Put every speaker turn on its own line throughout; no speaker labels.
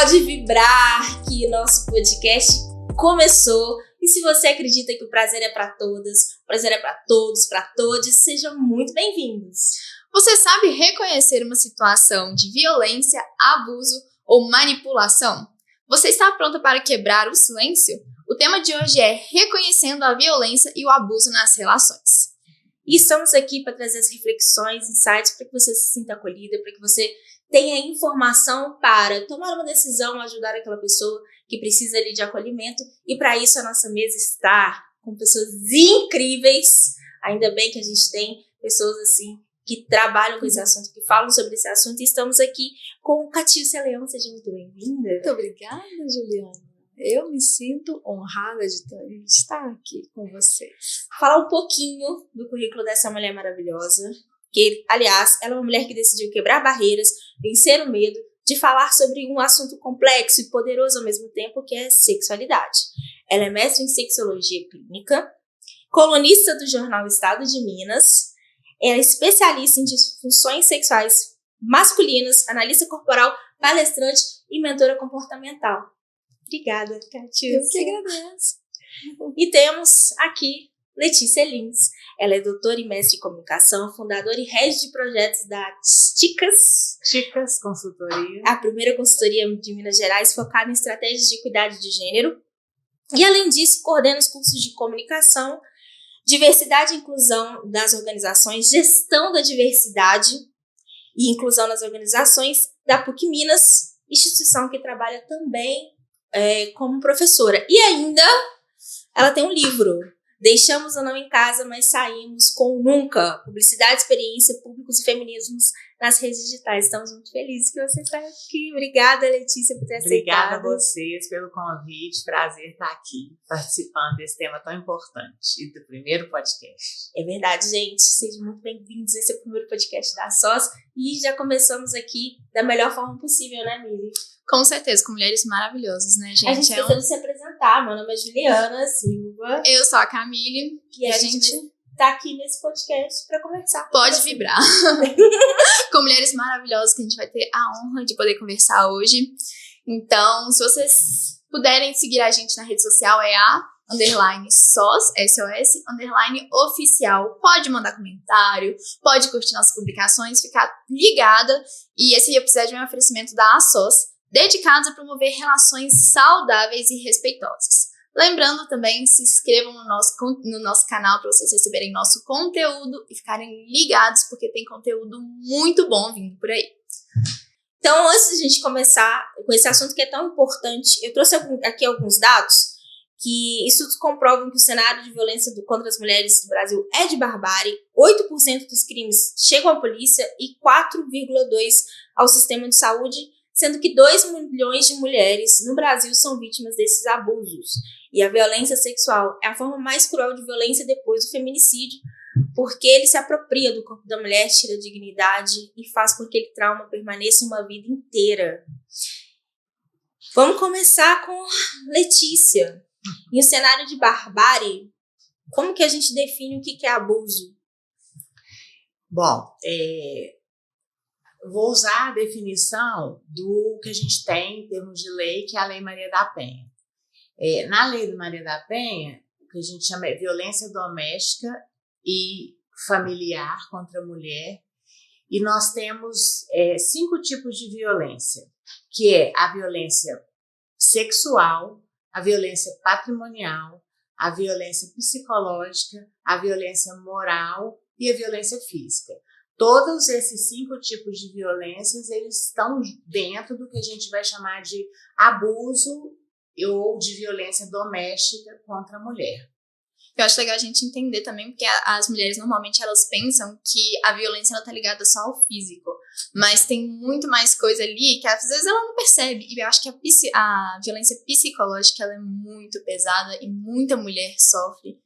Pode vibrar que nosso podcast começou. E se você acredita que o prazer é para todas, o prazer é para todos, para todes, sejam muito bem-vindos.
Você sabe reconhecer uma situação de violência, abuso ou manipulação? Você está pronta para quebrar o silêncio? O tema de hoje é reconhecendo a violência e o abuso nas relações.
E estamos aqui para trazer as reflexões, insights, para que você se sinta acolhida, para que você tenha informação para tomar uma decisão, ajudar aquela pessoa que precisa ali de acolhimento. E para isso a nossa mesa está com pessoas incríveis. Ainda bem que a gente tem pessoas assim que trabalham com esse assunto, que falam sobre esse assunto. E estamos aqui com Catícia Leão. Seja muito bem-vinda.
Muito obrigada, Juliana. Eu me sinto honrada de estar aqui com vocês.
Falar um pouquinho do currículo dessa mulher maravilhosa, que, aliás, ela é uma mulher que decidiu quebrar barreiras, vencer o medo de falar sobre um assunto complexo e poderoso ao mesmo tempo, que é sexualidade. Ela é mestre em sexologia clínica, colunista do jornal Estado de Minas, é especialista em disfunções sexuais masculinas, analista corporal, palestrante e mentora comportamental. Obrigada, Catícia.
Eu que agradeço.
E temos aqui Letícia Lins. Ela é doutora e mestre em comunicação, fundadora e head de projetos da
Ticas Consultoria.
A primeira consultoria de Minas Gerais focada em estratégias de equidade de gênero. E, além disso, coordena os cursos de comunicação, diversidade e inclusão das organizações, gestão da diversidade e inclusão nas organizações da PUC Minas, instituição que trabalha também como professora. E ainda, ela tem um livro, Deixamos ou Não em Casa, mas Saímos com Nunca, Publicidade, Experiência, Públicos e Feminismos nas Redes Digitais. Estamos muito felizes que você está aqui. Obrigada, Letícia, por ter aceitado.
Obrigada a vocês pelo convite. Prazer estar aqui, participando desse tema tão importante e do primeiro podcast.
É verdade, gente. Sejam muito bem-vindos. Esse é o primeiro podcast da SOS. E já começamos aqui da melhor forma possível, né, Mili?
Com certeza, com mulheres maravilhosas, né, gente?
A gente precisa de se apresentar. Meu nome é Juliana Silva.
Eu sou a Camille.
E a gente tá aqui nesse podcast para conversar.
Pode vibrar. Com mulheres maravilhosas que a gente vai ter a honra de poder conversar hoje. Então, se vocês puderem seguir a gente na rede social, é _SOS, SOS, _oficial. Pode mandar comentário, pode curtir nossas publicações, ficar ligada. E esse episódio é um oferecimento da ASOS, dedicados a promover relações saudáveis e respeitosas. Lembrando também, se inscrevam no nosso canal para vocês receberem nosso conteúdo e ficarem ligados, porque tem conteúdo muito bom vindo por aí.
Então, antes de a gente começar com esse assunto que é tão importante, eu trouxe aqui alguns dados que estudos comprovam que o cenário de violência contra as mulheres do Brasil é de barbárie, 8% dos crimes chegam à polícia e 4,2% ao sistema de saúde, sendo que 2 milhões de mulheres no Brasil são vítimas desses abusos. E a violência sexual é a forma mais cruel de violência depois do feminicídio, porque ele se apropria do corpo da mulher, tira a dignidade e faz com que aquele trauma permaneça uma vida inteira. Vamos começar com Letícia. Em um cenário de barbárie, como que a gente define o que é abuso?
Bom, vou usar a definição do que a gente tem em termos de lei, que é a Lei Maria da Penha. Na Lei Maria da Penha, o que a gente chama é violência doméstica e familiar contra a mulher, e nós temos 5 tipos de violência, que é a violência sexual, a violência patrimonial, a violência psicológica, a violência moral e a violência física. Todos esses 5 tipos de violências, eles estão dentro do que a gente vai chamar de abuso ou de violência doméstica contra a mulher.
Eu acho legal a gente entender também, porque as mulheres normalmente elas pensam que a violência ela tá ligada só ao físico, mas tem muito mais coisa ali que às vezes ela não percebe. E eu acho que a violência psicológica ela é muito pesada e muita mulher sofre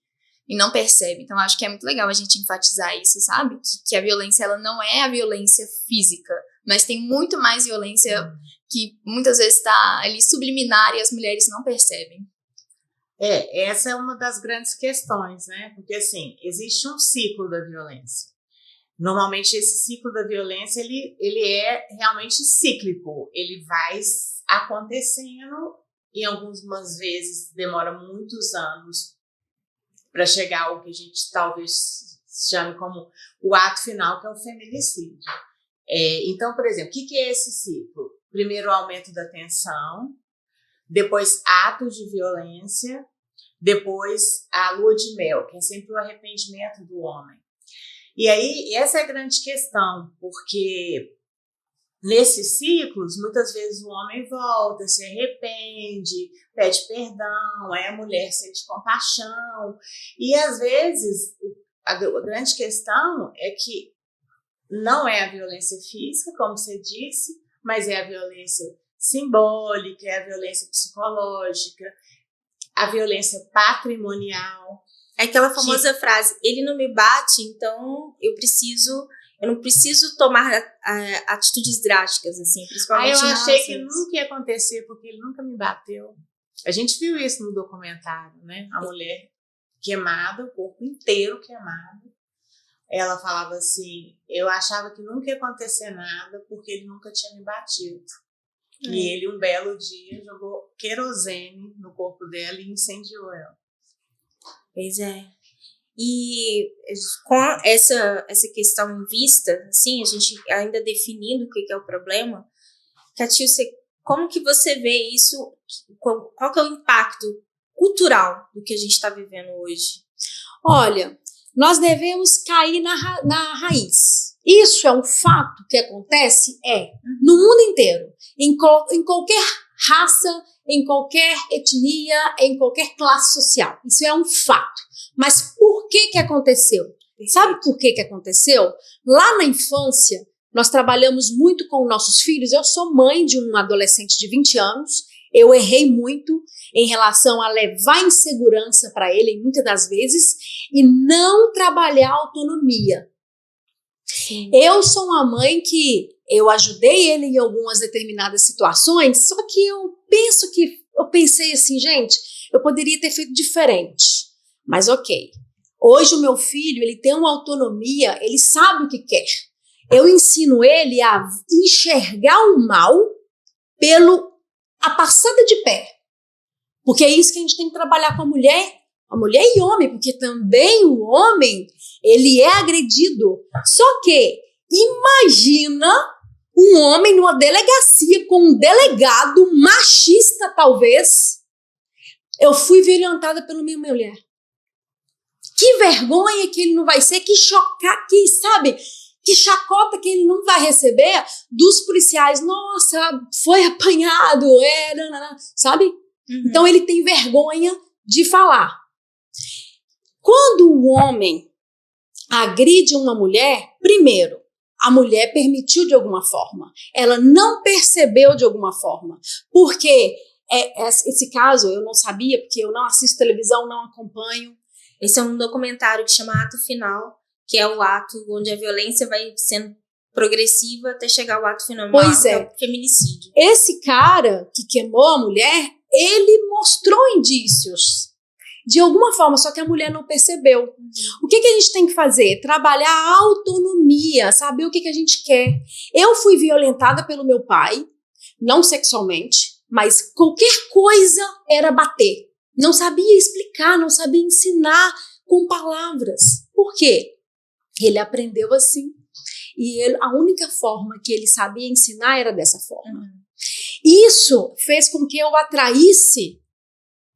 e não percebe. Então eu acho que é muito legal a gente enfatizar isso, sabe? Que a violência ela não é a violência física, mas tem muito mais violência que muitas vezes está ali subliminar e as mulheres não percebem.
Essa é uma das grandes questões, né? Porque, assim, existe um ciclo da violência. Normalmente esse ciclo da violência, ele é realmente cíclico, ele vai acontecendo e algumas vezes demora muitos anos para chegar ao que a gente talvez chame como o ato final, que é o feminicídio. Então, por exemplo, o que é esse ciclo? Primeiro, o aumento da tensão, depois atos de violência, depois a lua de mel, que é sempre o arrependimento do homem. E aí, essa é a grande questão, porque nesses ciclos, muitas vezes o homem volta, se arrepende, pede perdão, aí a mulher sente compaixão. E às vezes, a grande questão é que não é a violência física, como você disse, mas é a violência simbólica, é a violência psicológica, a violência patrimonial.
É aquela famosa frase, ele não me bate, então eu não preciso tomar atitudes drásticas, assim, principalmente
eu achei que nunca ia acontecer, porque ele nunca me bateu. A gente viu isso no documentário, né? A mulher queimada, o corpo inteiro queimado. Ela falava assim, eu achava que nunca ia acontecer nada, porque ele nunca tinha me batido. E ele, um belo dia, jogou querosene no corpo dela e incendiou ela.
Pois é. E com essa questão em vista, assim, a gente ainda definindo o que é o problema, Catiúcia, como que você vê isso? Qual que é o impacto cultural do que a gente está vivendo hoje?
Olha, nós devemos cair na raiz. Isso é um fato que acontece no mundo inteiro, em qualquer raça, em qualquer etnia, em qualquer classe social. Isso é um fato. Mas por que aconteceu? Sabe por que aconteceu? Lá na infância, nós trabalhamos muito com nossos filhos. Eu sou mãe de um adolescente de 20 anos. Eu errei muito em relação a levar insegurança para ele, muitas das vezes, e não trabalhar autonomia. Sim. Eu sou uma mãe que eu ajudei ele em algumas determinadas situações, só que eu pensei assim, gente, eu poderia ter feito diferente. Mas ok, hoje o meu filho, ele tem uma autonomia, ele sabe o que quer. Eu ensino ele a enxergar o mal a passada de pé. Porque é isso que a gente tem que trabalhar com a mulher e homem, porque também o homem, ele é agredido. Só que, imagina um homem numa delegacia com um delegado machista, talvez. Eu fui violentada pela minha mulher. Que vergonha que ele não vai ser, que chacota que ele não vai receber dos policiais. Nossa, foi apanhado, sabe? Uhum. Então ele tem vergonha de falar. Quando o homem agride uma mulher, primeiro, a mulher permitiu de alguma forma. Ela não percebeu de alguma forma. Porque esse caso eu não sabia, porque eu não assisto televisão, não acompanho.
Esse é um documentário que chama Ato Final, que é o ato onde a violência vai sendo progressiva até chegar ao ato final,
pois
que é o feminicídio.
Esse cara que queimou a mulher, ele mostrou indícios de alguma forma, só que a mulher não percebeu. O que a gente tem que fazer? Trabalhar a autonomia, saber o que a gente quer. Eu fui violentada pelo meu pai, não sexualmente, mas qualquer coisa era bater. Não sabia explicar, não sabia ensinar com palavras. Por quê? Ele aprendeu assim. E a única forma que ele sabia ensinar era dessa forma. Isso fez com que eu atraísse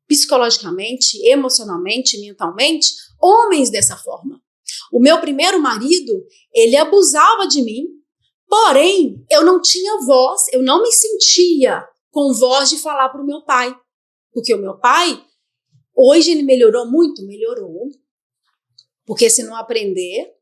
psicologicamente, emocionalmente, mentalmente, homens dessa forma. O meu primeiro marido, ele abusava de mim, porém, eu não tinha voz, eu não me sentia com voz de falar para o meu pai. Porque o meu pai, hoje ele melhorou muito? Melhorou. Porque se não aprender,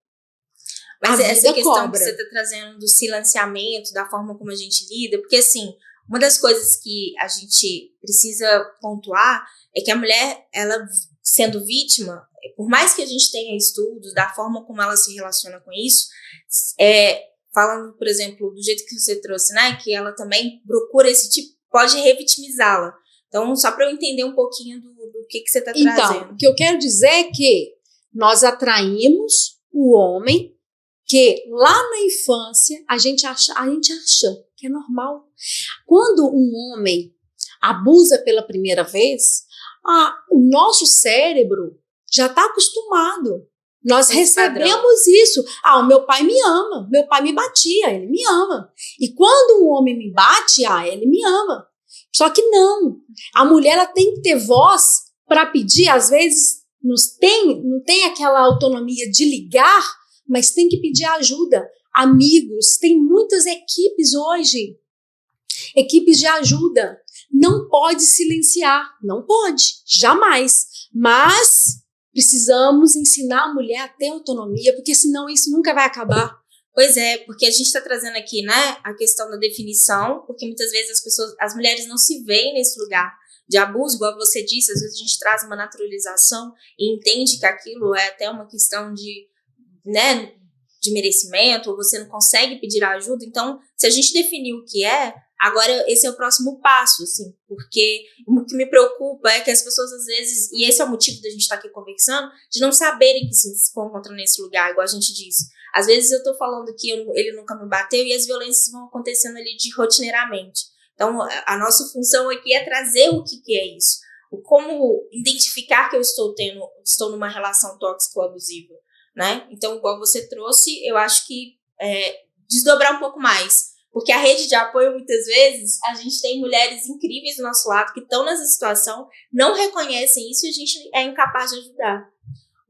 mas
a
essa
vida
questão
cobra.
que você está trazendo do silenciamento, da forma como a gente lida, porque assim, uma das coisas que a gente precisa pontuar é que a mulher, ela sendo vítima, por mais que a gente tenha estudos da forma como ela se relaciona com isso, falando, por exemplo, do jeito que você trouxe, né, que ela também procura esse tipo, pode revitimizá-la. Então, só para eu entender um pouquinho do que você está trazendo.
Então, o que eu quero dizer é que nós atraímos o homem Porque lá na infância a gente acha que é normal. Quando um homem abusa pela primeira vez, o nosso cérebro já está acostumado. Nós recebemos isso. O meu pai me ama, meu pai me batia, ele me ama. E quando um homem me bate, ele me ama. Só que não. A mulher ela tem que ter voz para pedir, às vezes não tem aquela autonomia de ligar, mas tem que pedir ajuda. Amigos, tem muitas equipes hoje, equipes de ajuda. Não pode silenciar, não pode, jamais. Mas precisamos ensinar a mulher a ter autonomia, porque senão isso nunca vai acabar.
Pois é, porque a gente está trazendo aqui, né, a questão da definição, porque muitas vezes as mulheres não se veem nesse lugar de abuso, igual você disse, às vezes a gente traz uma naturalização e entende que aquilo é até uma questão de, né, de merecimento, ou você não consegue pedir ajuda. Então, se a gente definir o que é, agora esse é o próximo passo, assim, porque o que me preocupa é que as pessoas às vezes, e esse é o motivo da gente estar aqui conversando, de não saberem que se encontram nesse lugar, igual a gente disse. Às vezes eu tô falando que ele nunca me bateu e as violências vão acontecendo ali de rotineiramente. Então, a nossa função aqui é trazer o que é isso. Como identificar que eu estou numa relação tóxica ou abusiva, né? Então, igual você trouxe, eu acho que desdobrar um pouco mais. Porque a rede de apoio, muitas vezes, a gente tem mulheres incríveis do nosso lado que estão nessa situação, não reconhecem isso e a gente é incapaz de ajudar.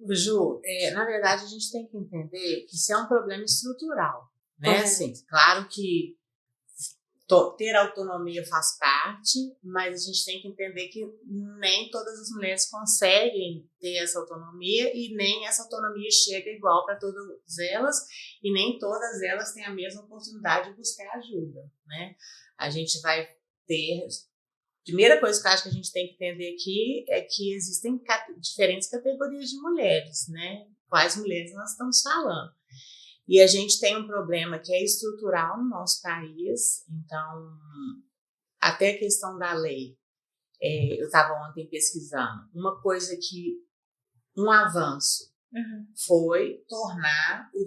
Ju, na verdade, a gente tem que entender que isso é um problema estrutural, né? Assim, claro que ter autonomia faz parte, mas a gente tem que entender que nem todas as mulheres conseguem ter essa autonomia e nem essa autonomia chega igual para todas elas e nem todas elas têm a mesma oportunidade de buscar ajuda, né? A gente vai ter... Primeira coisa que eu acho que a gente tem que entender aqui é que existem diferentes categorias de mulheres, né? Quais mulheres nós estamos falando. E a gente tem um problema que é estrutural no nosso país, então, até a questão da lei. Eu estava ontem pesquisando, uma coisa que, um avanço, foi tornar o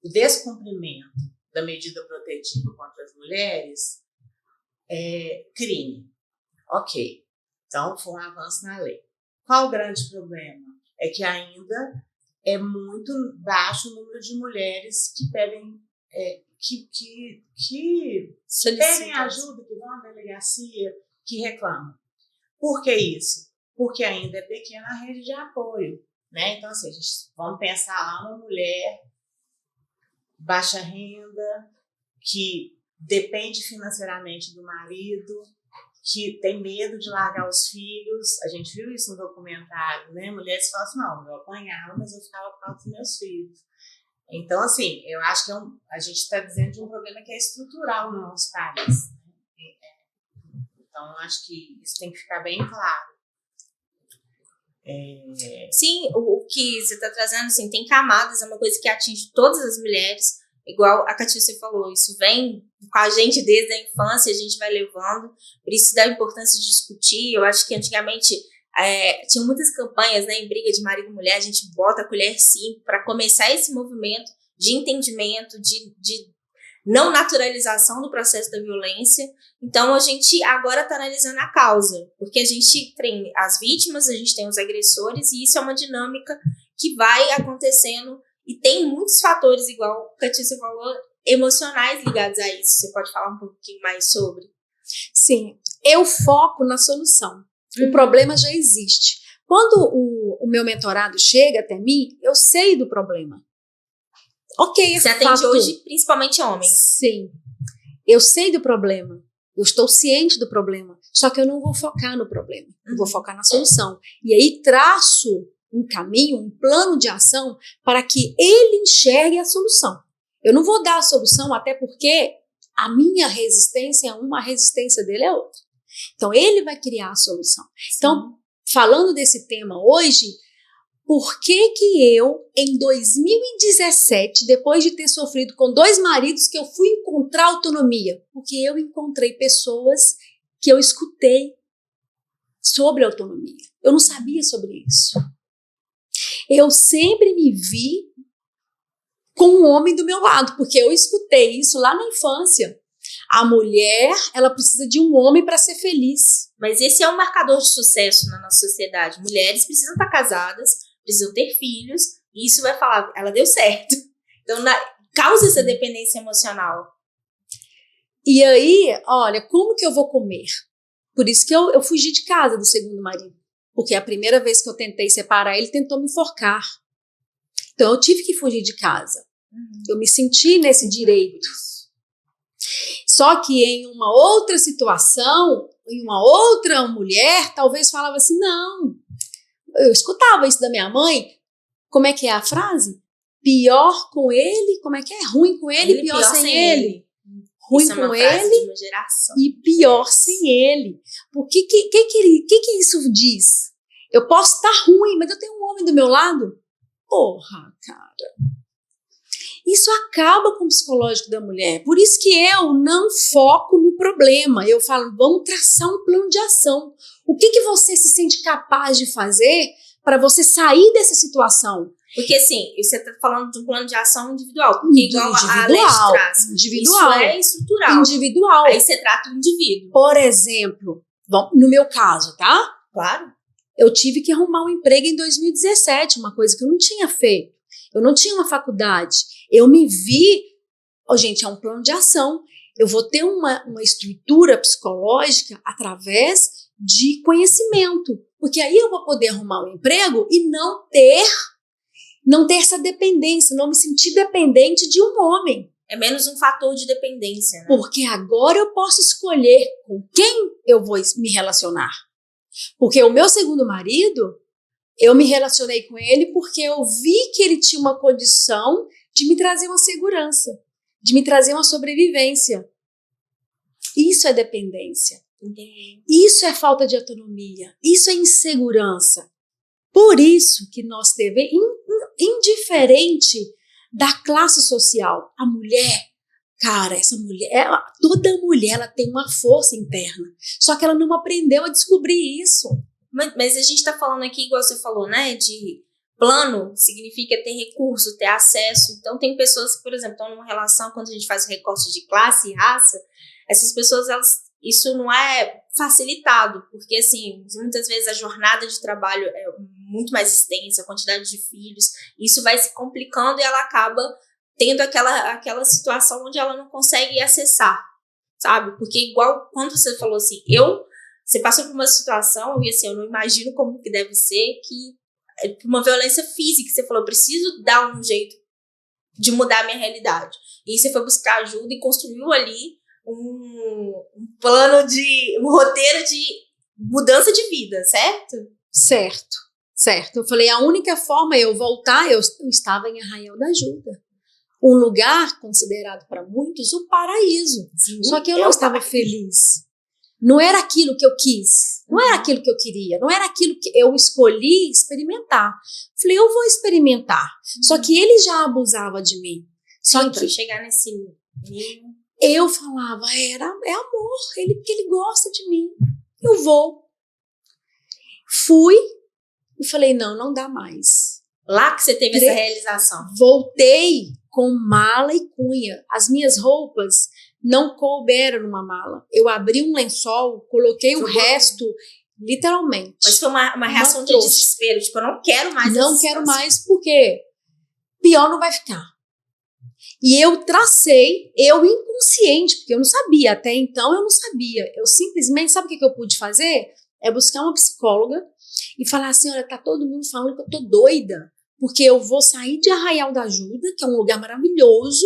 descumprimento da medida protetiva contra as mulheres crime. Ok, então foi um avanço na lei. Qual o grande problema? É que ainda é muito baixo o número de mulheres que pedem pedem ajuda, que vão à delegacia, que reclamam. Por que isso? Porque ainda é pequena a rede de apoio, né? Então, assim, vamos pensar lá uma mulher baixa renda, que depende financeiramente do marido, que tem medo de largar os filhos. A gente viu isso no documentário, né? Mulheres falam assim, não, eu apanhava, mas eu ficava por causa dos meus filhos. Então, assim, eu acho que a gente está dizendo de um problema que é estrutural no nosso país. Né? Então, eu acho que isso tem que ficar bem claro.
Sim, o que você está trazendo, assim, tem camadas, é uma coisa que atinge todas as mulheres, igual a Catiúcia falou, isso vem com a gente desde a infância, a gente vai levando, por isso dá a importância de discutir. Eu acho que antigamente tinham muitas campanhas, né, em briga de marido e mulher, a gente bota a colher sim, para começar esse movimento de entendimento, de não naturalização do processo da violência. Então, a gente agora está analisando a causa, porque a gente tem as vítimas, a gente tem os agressores, e isso é uma dinâmica que vai acontecendo, e tem muitos fatores, igual a Catiúcia falou, emocionais ligados a isso. Você pode falar um pouquinho mais sobre?
Sim, eu foco na solução. O problema já existe. Quando o meu mentorado chega até mim, eu sei do problema. Ok,
você atende hoje principalmente homens.
Sim, eu sei do problema. Eu estou ciente do problema. Só que eu não vou focar no problema. Eu vou focar na solução. E aí traço um caminho, um plano de ação para que ele enxergue a solução. Eu não vou dar a solução, até porque a minha resistência é uma, a resistência dele é outra. Então, ele vai criar a solução. Sim. Então, falando desse tema hoje, por que eu, em 2017, depois de ter sofrido com 2 maridos, que eu fui encontrar autonomia? Porque eu encontrei pessoas que eu escutei sobre autonomia. Eu não sabia sobre isso. Eu sempre me vi com um homem do meu lado, porque eu escutei isso lá na infância. A mulher, ela precisa de um homem para ser feliz.
Mas esse é um marcador de sucesso na nossa sociedade. Mulheres precisam estar casadas, precisam ter filhos, e isso vai falar, ela deu certo. Então, causa essa dependência emocional.
E aí, olha, como que eu vou comer? Por isso que eu fugi de casa do segundo marido. Porque a primeira vez que eu tentei separar, ele tentou me enforcar. Então, eu tive que fugir de casa. Eu me senti nesse direito. Só que em uma outra situação, em uma outra mulher, talvez falava assim, não. Eu escutava isso da minha mãe. Como é que é a frase? Pior com ele, como é que é? Ruim com ele, pior sem ele. Ruim
isso
com
é uma frase
ele
de uma geração.
e pior sem ele. O que isso diz? Eu posso estar ruim, mas eu tenho um homem do meu lado? Porra, cara. Isso acaba com o psicológico da mulher. Por isso que eu não foco no problema. Eu falo, vamos traçar um plano de ação. O que você se sente capaz de fazer para você sair dessa situação?
Porque, assim, você está falando de um plano de ação individual. Porque igual a Alex traz,
individual,
isso é estrutural.
Individual.
Aí você trata o indivíduo.
Por exemplo, no meu caso, tá?
Claro.
Eu tive que arrumar um emprego em 2017, uma coisa que eu não tinha feito. Eu não tinha uma faculdade. Eu me vi, gente, é um plano de ação. Eu vou ter uma estrutura psicológica através de conhecimento. Porque aí eu vou poder arrumar um emprego e não ter essa dependência, não me sentir dependente de um homem.
É menos um fator de dependência, né?
Porque agora eu posso escolher com quem eu vou me relacionar. Porque o meu segundo marido, eu me relacionei com ele porque eu vi que ele tinha uma condição de me trazer uma segurança, de me trazer uma sobrevivência. Isso é dependência.
Entendi.
Isso é falta de autonomia. Isso é insegurança. Por isso que nós devemos, indiferente da classe social, a mulher, cara, essa mulher, toda mulher ela tem uma força interna. Só que ela não aprendeu a descobrir isso.
Mas a gente tá falando aqui, igual você falou, né, de plano significa ter recurso, ter acesso. Então tem pessoas que, por exemplo, estão numa relação, quando a gente faz o recorte de classe e raça, essas pessoas, isso não é facilitado, porque assim, muitas vezes a jornada de trabalho é muito mais extensa, a quantidade de filhos, isso vai se complicando e ela acaba tendo aquela situação onde ela não consegue acessar, sabe? Porque igual quando você falou assim, você passou por uma situação e assim, eu não imagino como que deve ser, que uma violência física, você falou, eu preciso dar um jeito de mudar a minha realidade. E você foi buscar ajuda e construiu ali um plano um roteiro de mudança de vida, certo?
Certo. Eu falei, a única forma eu voltar, eu estava em Arraial da Ajuda. Um lugar considerado para muitos o paraíso.
Sim,
só que eu não estava feliz. Não era aquilo que eu quis. Não era aquilo que eu queria. Não era aquilo que eu escolhi experimentar. Falei, eu vou experimentar. Só que ele já abusava de mim.
Só que chegar nesse nível,
eu falava, é amor. Porque ele gosta de mim. Eu vou. Fui e falei, não dá mais.
Lá que você teve essa realização.
Voltei com mala e cunha. As minhas roupas não couberam numa mala. Eu abri um lençol, coloquei o resto, literalmente.
Mas foi uma reação de desespero. Tipo, eu não quero mais.
Não quero mais, porque pior não vai ficar. E eu tracei, eu inconsciente, porque eu não sabia, até então eu não sabia. Eu simplesmente, sabe o que eu pude fazer? É buscar uma psicóloga e falar assim, olha, tá todo mundo falando que eu tô doida, porque eu vou sair de Arraial da Ajuda, que é um lugar maravilhoso,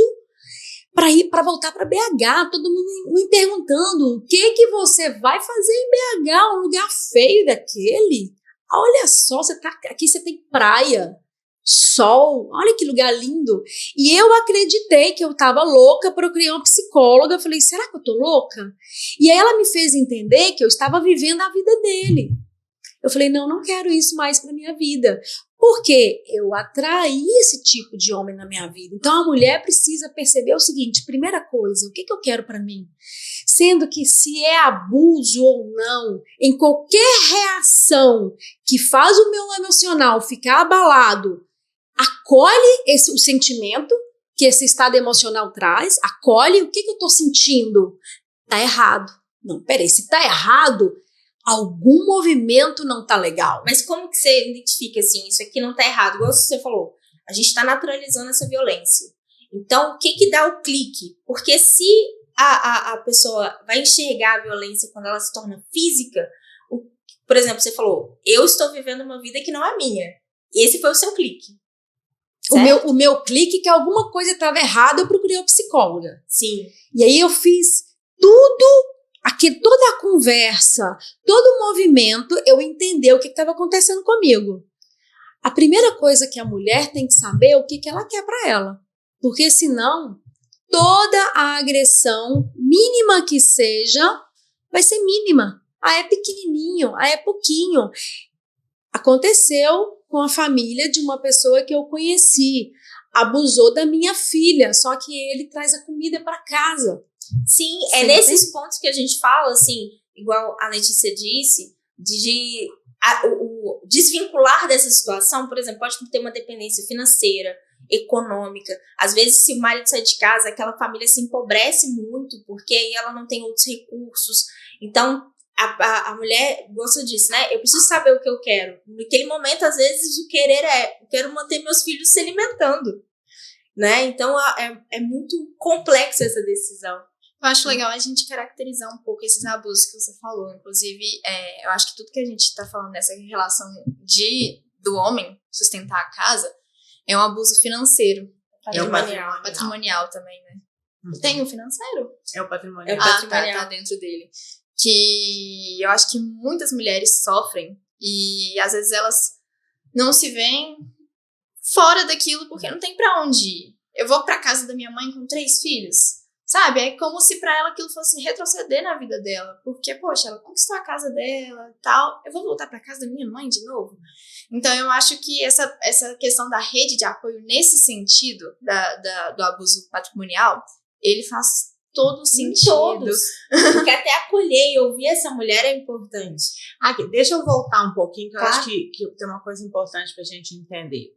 para voltar para BH. Todo mundo me perguntando, o que você vai fazer em BH, um lugar feio daquele? Olha só, aqui você tem praia, sol, olha que lugar lindo. E eu acreditei que eu estava louca, procurei uma psicóloga, falei, será que eu tô louca? E aí ela me fez entender que eu estava vivendo a vida dele. Eu falei, não quero isso mais para minha vida. Porque eu atraí esse tipo de homem na minha vida. Então a mulher precisa perceber o seguinte: primeira coisa, o que eu quero para mim? Sendo que se é abuso ou não, em qualquer reação que faz o meu emocional ficar abalado, acolhe o sentimento que esse estado emocional traz, acolhe o que eu estou sentindo. Tá errado. Não, peraí, se tá errado, algum movimento não tá legal.
Mas como que você identifica assim, isso aqui não tá errado? Igual você falou, a gente tá naturalizando essa violência. Então, o que dá o clique? Porque se a pessoa vai enxergar a violência quando ela se torna física, por exemplo, você falou, eu estou vivendo uma vida que não é minha. Esse foi o seu clique.
O meu clique que alguma coisa estava errada, eu procurei uma psicóloga.
Sim.
E aí eu fiz toda a conversa, todo o movimento, eu entendi o que estava acontecendo comigo. A primeira coisa que a mulher tem que saber é o que ela quer para ela. Porque senão, toda a agressão, mínima que seja, vai ser mínima. É pequenininho, é pouquinho. Aconteceu com a família de uma pessoa que eu conheci. Abusou da minha filha, só que ele traz a comida para casa.
Sim, é nesses pontos que a gente fala, assim, igual a Letícia disse, de desvincular dessa situação. Por exemplo, pode ter uma dependência financeira, econômica. Às vezes, se o marido sai de casa, aquela família se empobrece muito, porque aí ela não tem outros recursos. Então, a mulher gosta disso, né? Eu preciso saber o que eu quero. Naquele momento, às vezes, o querer eu quero manter meus filhos se alimentando, né? Então, é muito complexa essa decisão.
Eu acho legal a gente caracterizar um pouco esses abusos que você falou. Inclusive, eu acho que tudo que a gente está falando nessa relação do homem sustentar a casa é um abuso financeiro.
É o
Patrimonial também, né?
Uhum.
Tem o financeiro?
É o patrimonial.
Tá dentro dele. Que eu acho que muitas mulheres sofrem e às vezes elas não se veem fora daquilo porque não tem pra onde ir. Eu vou pra casa da minha mãe com 3 filhos. Sabe? É como se pra ela aquilo fosse retroceder na vida dela. Porque, poxa, ela conquistou a casa dela e tal. Eu vou voltar pra casa da minha mãe de novo? Então, eu acho que essa questão da rede de apoio nesse sentido do abuso patrimonial, ele faz todo sentido.
Todos. Porque até acolher e ouvir essa mulher é importante.
Aqui, deixa eu voltar um pouquinho, que eu acho que tem uma coisa importante pra gente entender.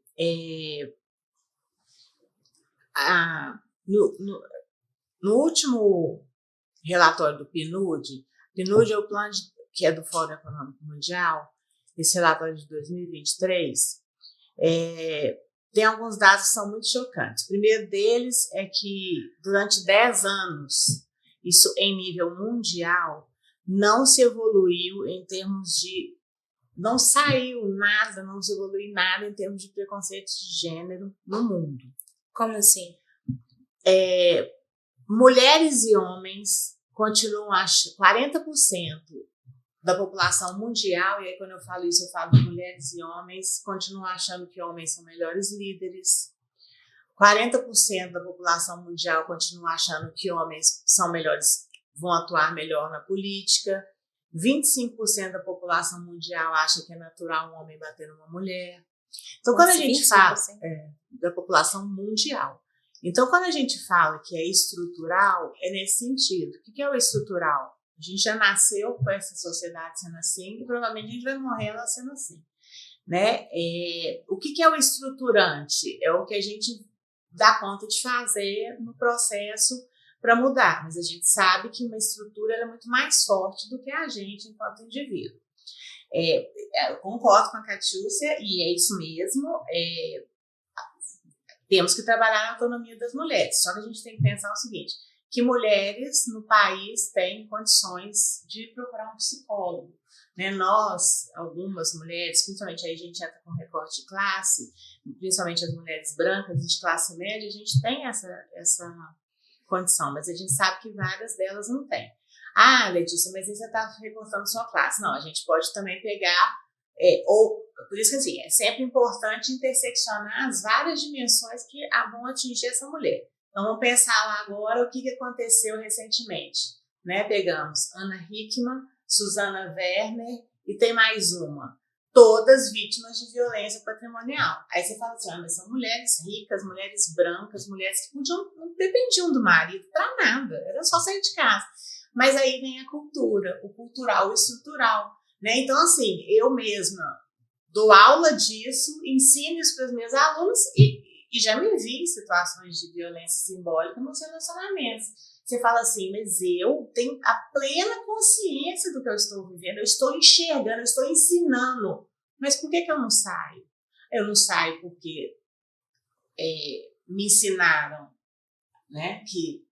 No último relatório do PNUD é o plano que é do Fórum Econômico Mundial, esse relatório de 2023, tem alguns dados que são muito chocantes. O primeiro deles é que durante 10 anos, isso em nível mundial, não se evoluiu em termos de... Não saiu nada, não se evoluiu nada em termos de preconceito de gênero no mundo.
Como assim?
Mulheres e homens continuam 40% da população mundial, e aí quando eu falo isso, eu falo de mulheres e homens, continuam achando que homens são melhores líderes. 40% da população mundial continua achando que homens são melhores, vão atuar melhor na política. 25% da população mundial acha que é natural um homem bater numa mulher. Então, quando a gente fala da população mundial, então, quando a gente fala que é estrutural, é nesse sentido. O que é o estrutural? A gente já nasceu com essa sociedade sendo assim e provavelmente a gente vai morrer ela sendo assim, né? O que é o estruturante? É o que a gente dá conta de fazer no processo para mudar, mas a gente sabe que uma estrutura é muito mais forte do que a gente enquanto indivíduo. Eu concordo com a Catiúcia e é isso mesmo. Temos que trabalhar na autonomia das mulheres, só que a gente tem que pensar o seguinte, que mulheres no país têm condições de procurar um psicólogo, né? Nós, algumas mulheres, principalmente aí a gente entra com recorte de classe, principalmente as mulheres brancas de classe média, a gente tem essa condição, mas a gente sabe que várias delas não têm. Ah, Letícia, mas aí você está recortando sua classe. Não, a gente pode também pegar, por isso que assim, é sempre importante interseccionar as várias dimensões que vão atingir essa mulher. Então vamos pensar lá agora o que aconteceu recentemente, né? Pegamos Ana Hickman, Susana Werner e tem mais uma. todas vítimas de violência patrimonial. Aí você fala assim, mas são mulheres ricas, mulheres brancas, mulheres que não dependiam do marido para nada, era só sair de casa. Mas aí vem a cultura, o cultural, o estrutural, né? Então, assim, eu mesma dou aula disso, ensino isso para os meus alunos e já me vi em situações de violência simbólica nos relacionamentos. Você fala assim, mas eu tenho a plena consciência do que eu estou vivendo, eu estou enxergando, eu estou ensinando. Mas por que eu não saio? Eu não saio porque me ensinaram, né, que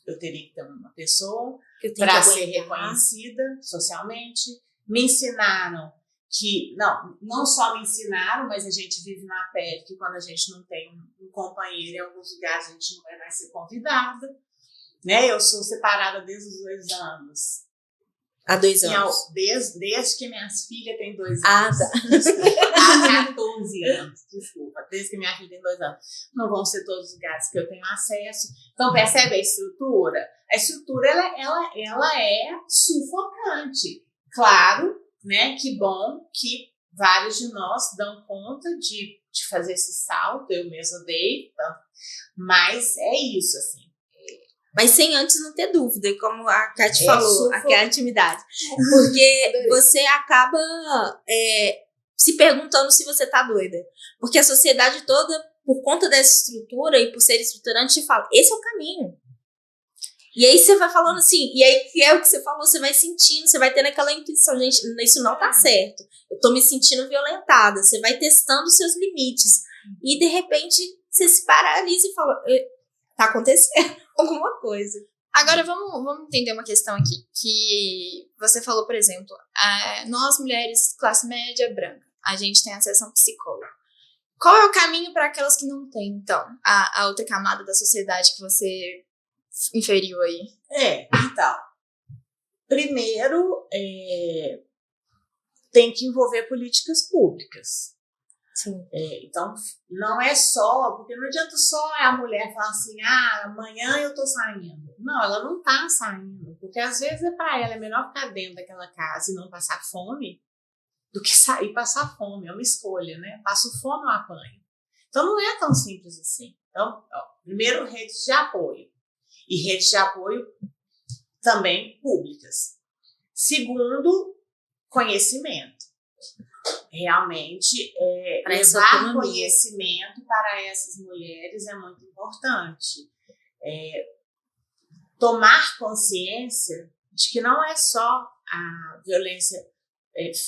eu teria que ter uma pessoa para ser reconhecida socialmente. Me ensinaram que, não só me ensinaram, mas a gente vive na pele que quando a gente não tem um companheiro, em alguns lugares a gente não vai mais ser convidada. Né? Eu sou separada desde os 2 anos.
Há 2 anos?
Desde que minhas filhas têm 2 anos.
Tá.
Há 14 anos, desculpa. Desde que minha filha tem 2 anos. Não vão ser todos os lugares que eu tenho acesso. Então, percebe a estrutura? A estrutura, ela é sufocante. Claro, né? Que bom que vários de nós dão conta de fazer esse salto. Eu mesma dei, mas é isso, assim.
Mas sem antes não ter dúvida, como a Kati falou, aqui é a intimidade. Porque você acaba se perguntando se você tá doida. Porque a sociedade toda, por conta dessa estrutura e por ser estruturante, te fala, esse é o caminho. E aí você vai falando assim, e aí que é o que você falou, você vai sentindo, você vai tendo aquela intuição, gente, isso não tá certo. Eu tô me sentindo violentada. Você vai testando os seus limites. E de repente você se paralisa e fala, tá acontecendo alguma coisa.
Agora vamos entender uma questão aqui, que você falou, por exemplo, nós mulheres classe média branca, a gente tem acesso a um psicólogo. Qual é o caminho para aquelas que não têm, então, a outra camada da sociedade que você inferiu aí?
Então, primeiro tem que envolver políticas públicas.
Sim.
Então, não é só, porque não adianta só a mulher falar assim, amanhã eu tô saindo. Não, ela não tá saindo, porque às vezes para ela é melhor ficar dentro daquela casa e não passar fome do que sair e passar fome. É uma escolha, né? Passo fome ou apanho. Então, não é tão simples assim. Então, primeiro, redes de apoio. E redes de apoio também públicas. Segundo, conhecimento. Realmente, levar conhecimento para essas mulheres é muito importante. Tomar consciência de que não é só a violência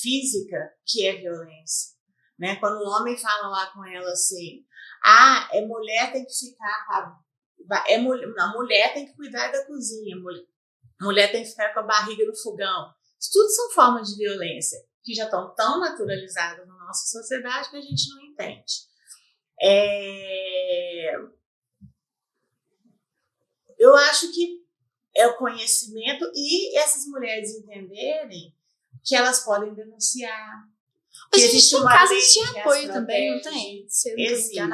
física que é violência. Né? Quando o homem fala lá com ela assim, mulher tem que ficar... a mulher tem que cuidar da cozinha, a mulher tem que ficar com a barriga no fogão. Isso tudo são formas de violência que já estão tão naturalizadas na nossa sociedade que a gente não entende. Eu acho que é o conhecimento e essas mulheres entenderem que elas podem denunciar.
Mas existem casos de apoio também, não tem?
Existem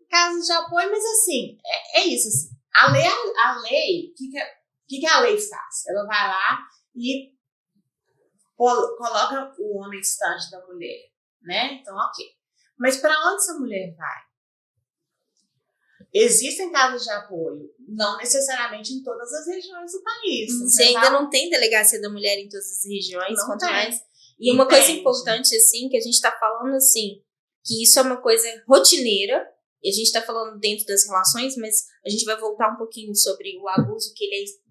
casos de apoio, mas assim, é isso. Assim, a lei, o que a lei faz? Ela vai lá e coloca o homem distante da mulher, né? Então, ok. Mas para onde essa mulher vai? Existem casos de apoio, não necessariamente em todas as regiões do país.
Você ainda não tem delegacia da mulher em todas as regiões, quanto mais. E uma coisa importante, assim, que a gente tá falando, assim, que isso é uma coisa rotineira, e a gente tá falando dentro das relações, mas a gente vai voltar um pouquinho sobre o abuso, que ele é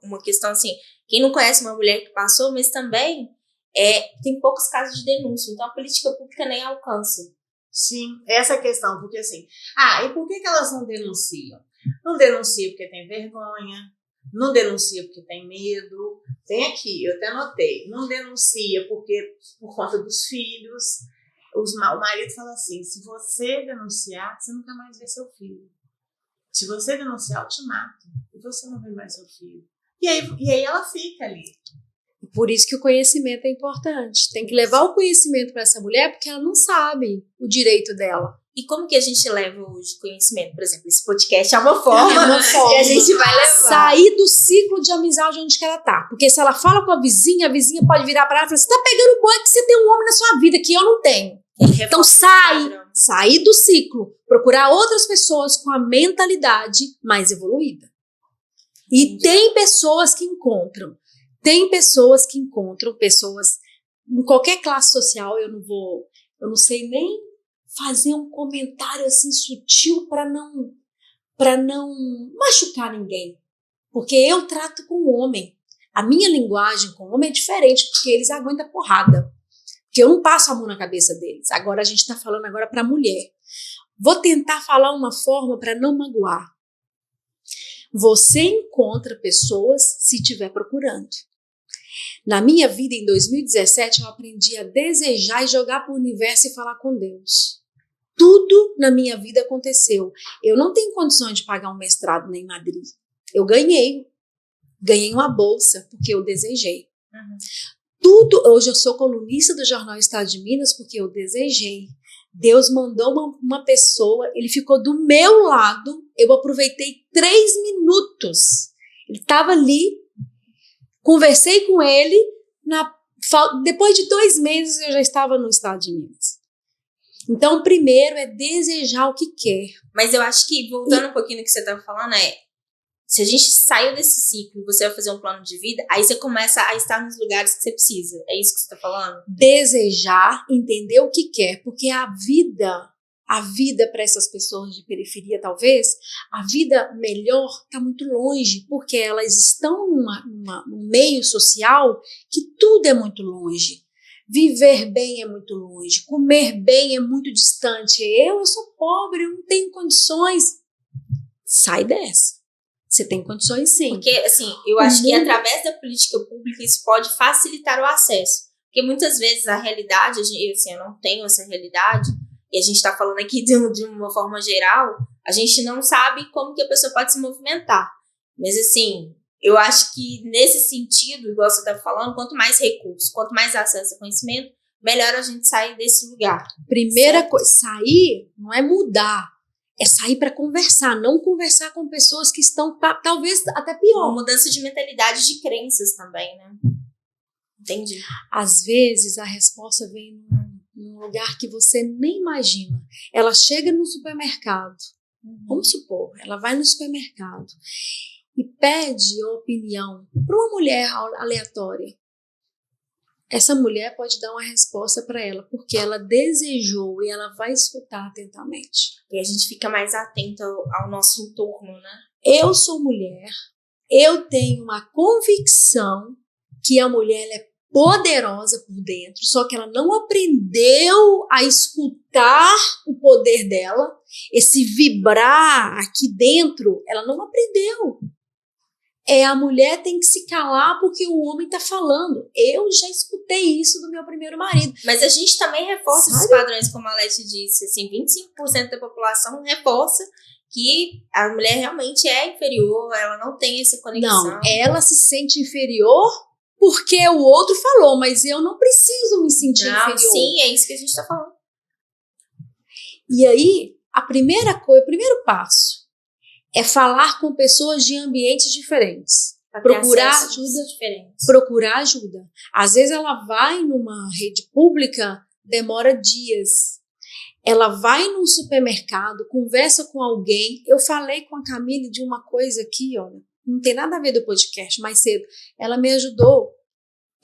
uma questão, assim, quem não conhece uma mulher que passou, mas também tem poucos casos de denúncia, então a política pública nem alcança.
Sim, essa é a questão, porque assim, e por que elas não denunciam? Não denuncia porque tem vergonha, não denuncia porque tem medo, tem aqui, eu até anotei, não denuncia porque por conta dos filhos, o marido fala assim, se você denunciar, você nunca mais vê seu filho. Se você denunciar, eu te mato, e você não vê mais seu filho. E aí ela fica ali.
Por isso que o conhecimento é importante. Tem que levar o conhecimento para essa mulher, porque ela não sabe o direito dela.
E como que a gente leva hoje conhecimento? Por exemplo, esse podcast é uma forma,
É uma forma.
que a gente vai levar.
Sair do ciclo de amizade onde que ela tá. Porque se ela fala com a vizinha pode virar pra ela e falar, você tá pegando boi que você tem um homem na sua vida que eu não tenho. Então sair do ciclo, procurar outras pessoas com a mentalidade mais evoluída. E tem pessoas que encontram pessoas em qualquer classe social. Eu não sei nem fazer um comentário assim sutil para não machucar ninguém, porque eu trato com o homem. A minha linguagem com o homem é diferente, porque eles aguentam porrada. Porque eu não passo a mão na cabeça deles. Agora a gente está falando agora para a mulher. Vou tentar falar uma forma para não magoar. Você encontra pessoas se estiver procurando. Na minha vida, em 2017, eu aprendi a desejar e jogar para o universo e falar com Deus. Tudo na minha vida aconteceu. Eu não tenho condições de pagar um mestrado nem em Madrid. Eu ganhei uma bolsa porque eu desejei. Hoje eu sou colunista do Jornal Estado de Minas porque eu desejei. Deus mandou uma pessoa, ele ficou do meu lado, eu aproveitei 3 minutos. Ele estava ali, conversei com ele, depois de 2 meses eu já estava no Estado de Minas. Então, o primeiro é desejar o que quer.
Mas eu acho que, voltando um pouquinho no que você estava falando, se a gente saiu desse ciclo, você vai fazer um plano de vida, aí você começa a estar nos lugares que você precisa. É isso que você está falando?
Desejar, entender o que quer, porque a vida para essas pessoas de periferia, talvez, a vida melhor está muito longe, porque elas estão num meio social que tudo é muito longe. Viver bem é muito longe, comer bem é muito distante. Eu sou pobre, eu não tenho condições. Sai dessa. Você tem condições, sim.
Porque, assim, eu acho que através da política pública isso pode facilitar o acesso. Porque muitas vezes a realidade, eu não tenho essa realidade, e a gente está falando aqui de uma forma geral, a gente não sabe como que a pessoa pode se movimentar. Mas, assim, eu acho que nesse sentido, igual você está falando, quanto mais recursos, quanto mais acesso a conhecimento, melhor a gente sair desse lugar.
Primeira coisa, sair não é mudar. É sair para conversar, não conversar com pessoas que estão, talvez, até pior.
Uma mudança de mentalidade, de crenças também, né? Entendi.
Às vezes, a resposta vem num lugar que você nem imagina. Ela chega no supermercado, vamos supor, ela vai no supermercado e pede opinião para uma mulher aleatória. Essa mulher pode dar uma resposta para ela, porque ela desejou e ela vai escutar atentamente.
E a gente fica mais atento ao nosso entorno, né?
Eu sou mulher, eu tenho uma convicção que a mulher é poderosa por dentro, só que ela não aprendeu a escutar o poder dela, esse vibrar aqui dentro, ela não aprendeu. A mulher tem que se calar porque o homem tá falando. Eu já escutei isso do meu primeiro marido.
Mas a gente também reforça esses padrões, como a Leti disse, assim, 25% da população reforça que a mulher realmente é inferior, ela não tem essa conexão.
Não, ela se sente inferior porque o outro falou, mas eu não preciso me sentir inferior.
Sim, é isso que a gente tá falando.
E aí, o primeiro passo é falar com pessoas de ambientes diferentes. Procurar ajuda. Às vezes ela vai numa rede pública, demora dias. Ela vai num supermercado, conversa com alguém. Eu falei com a Camille de uma coisa aqui, olha, não tem nada a ver do podcast, mais cedo. Ela me ajudou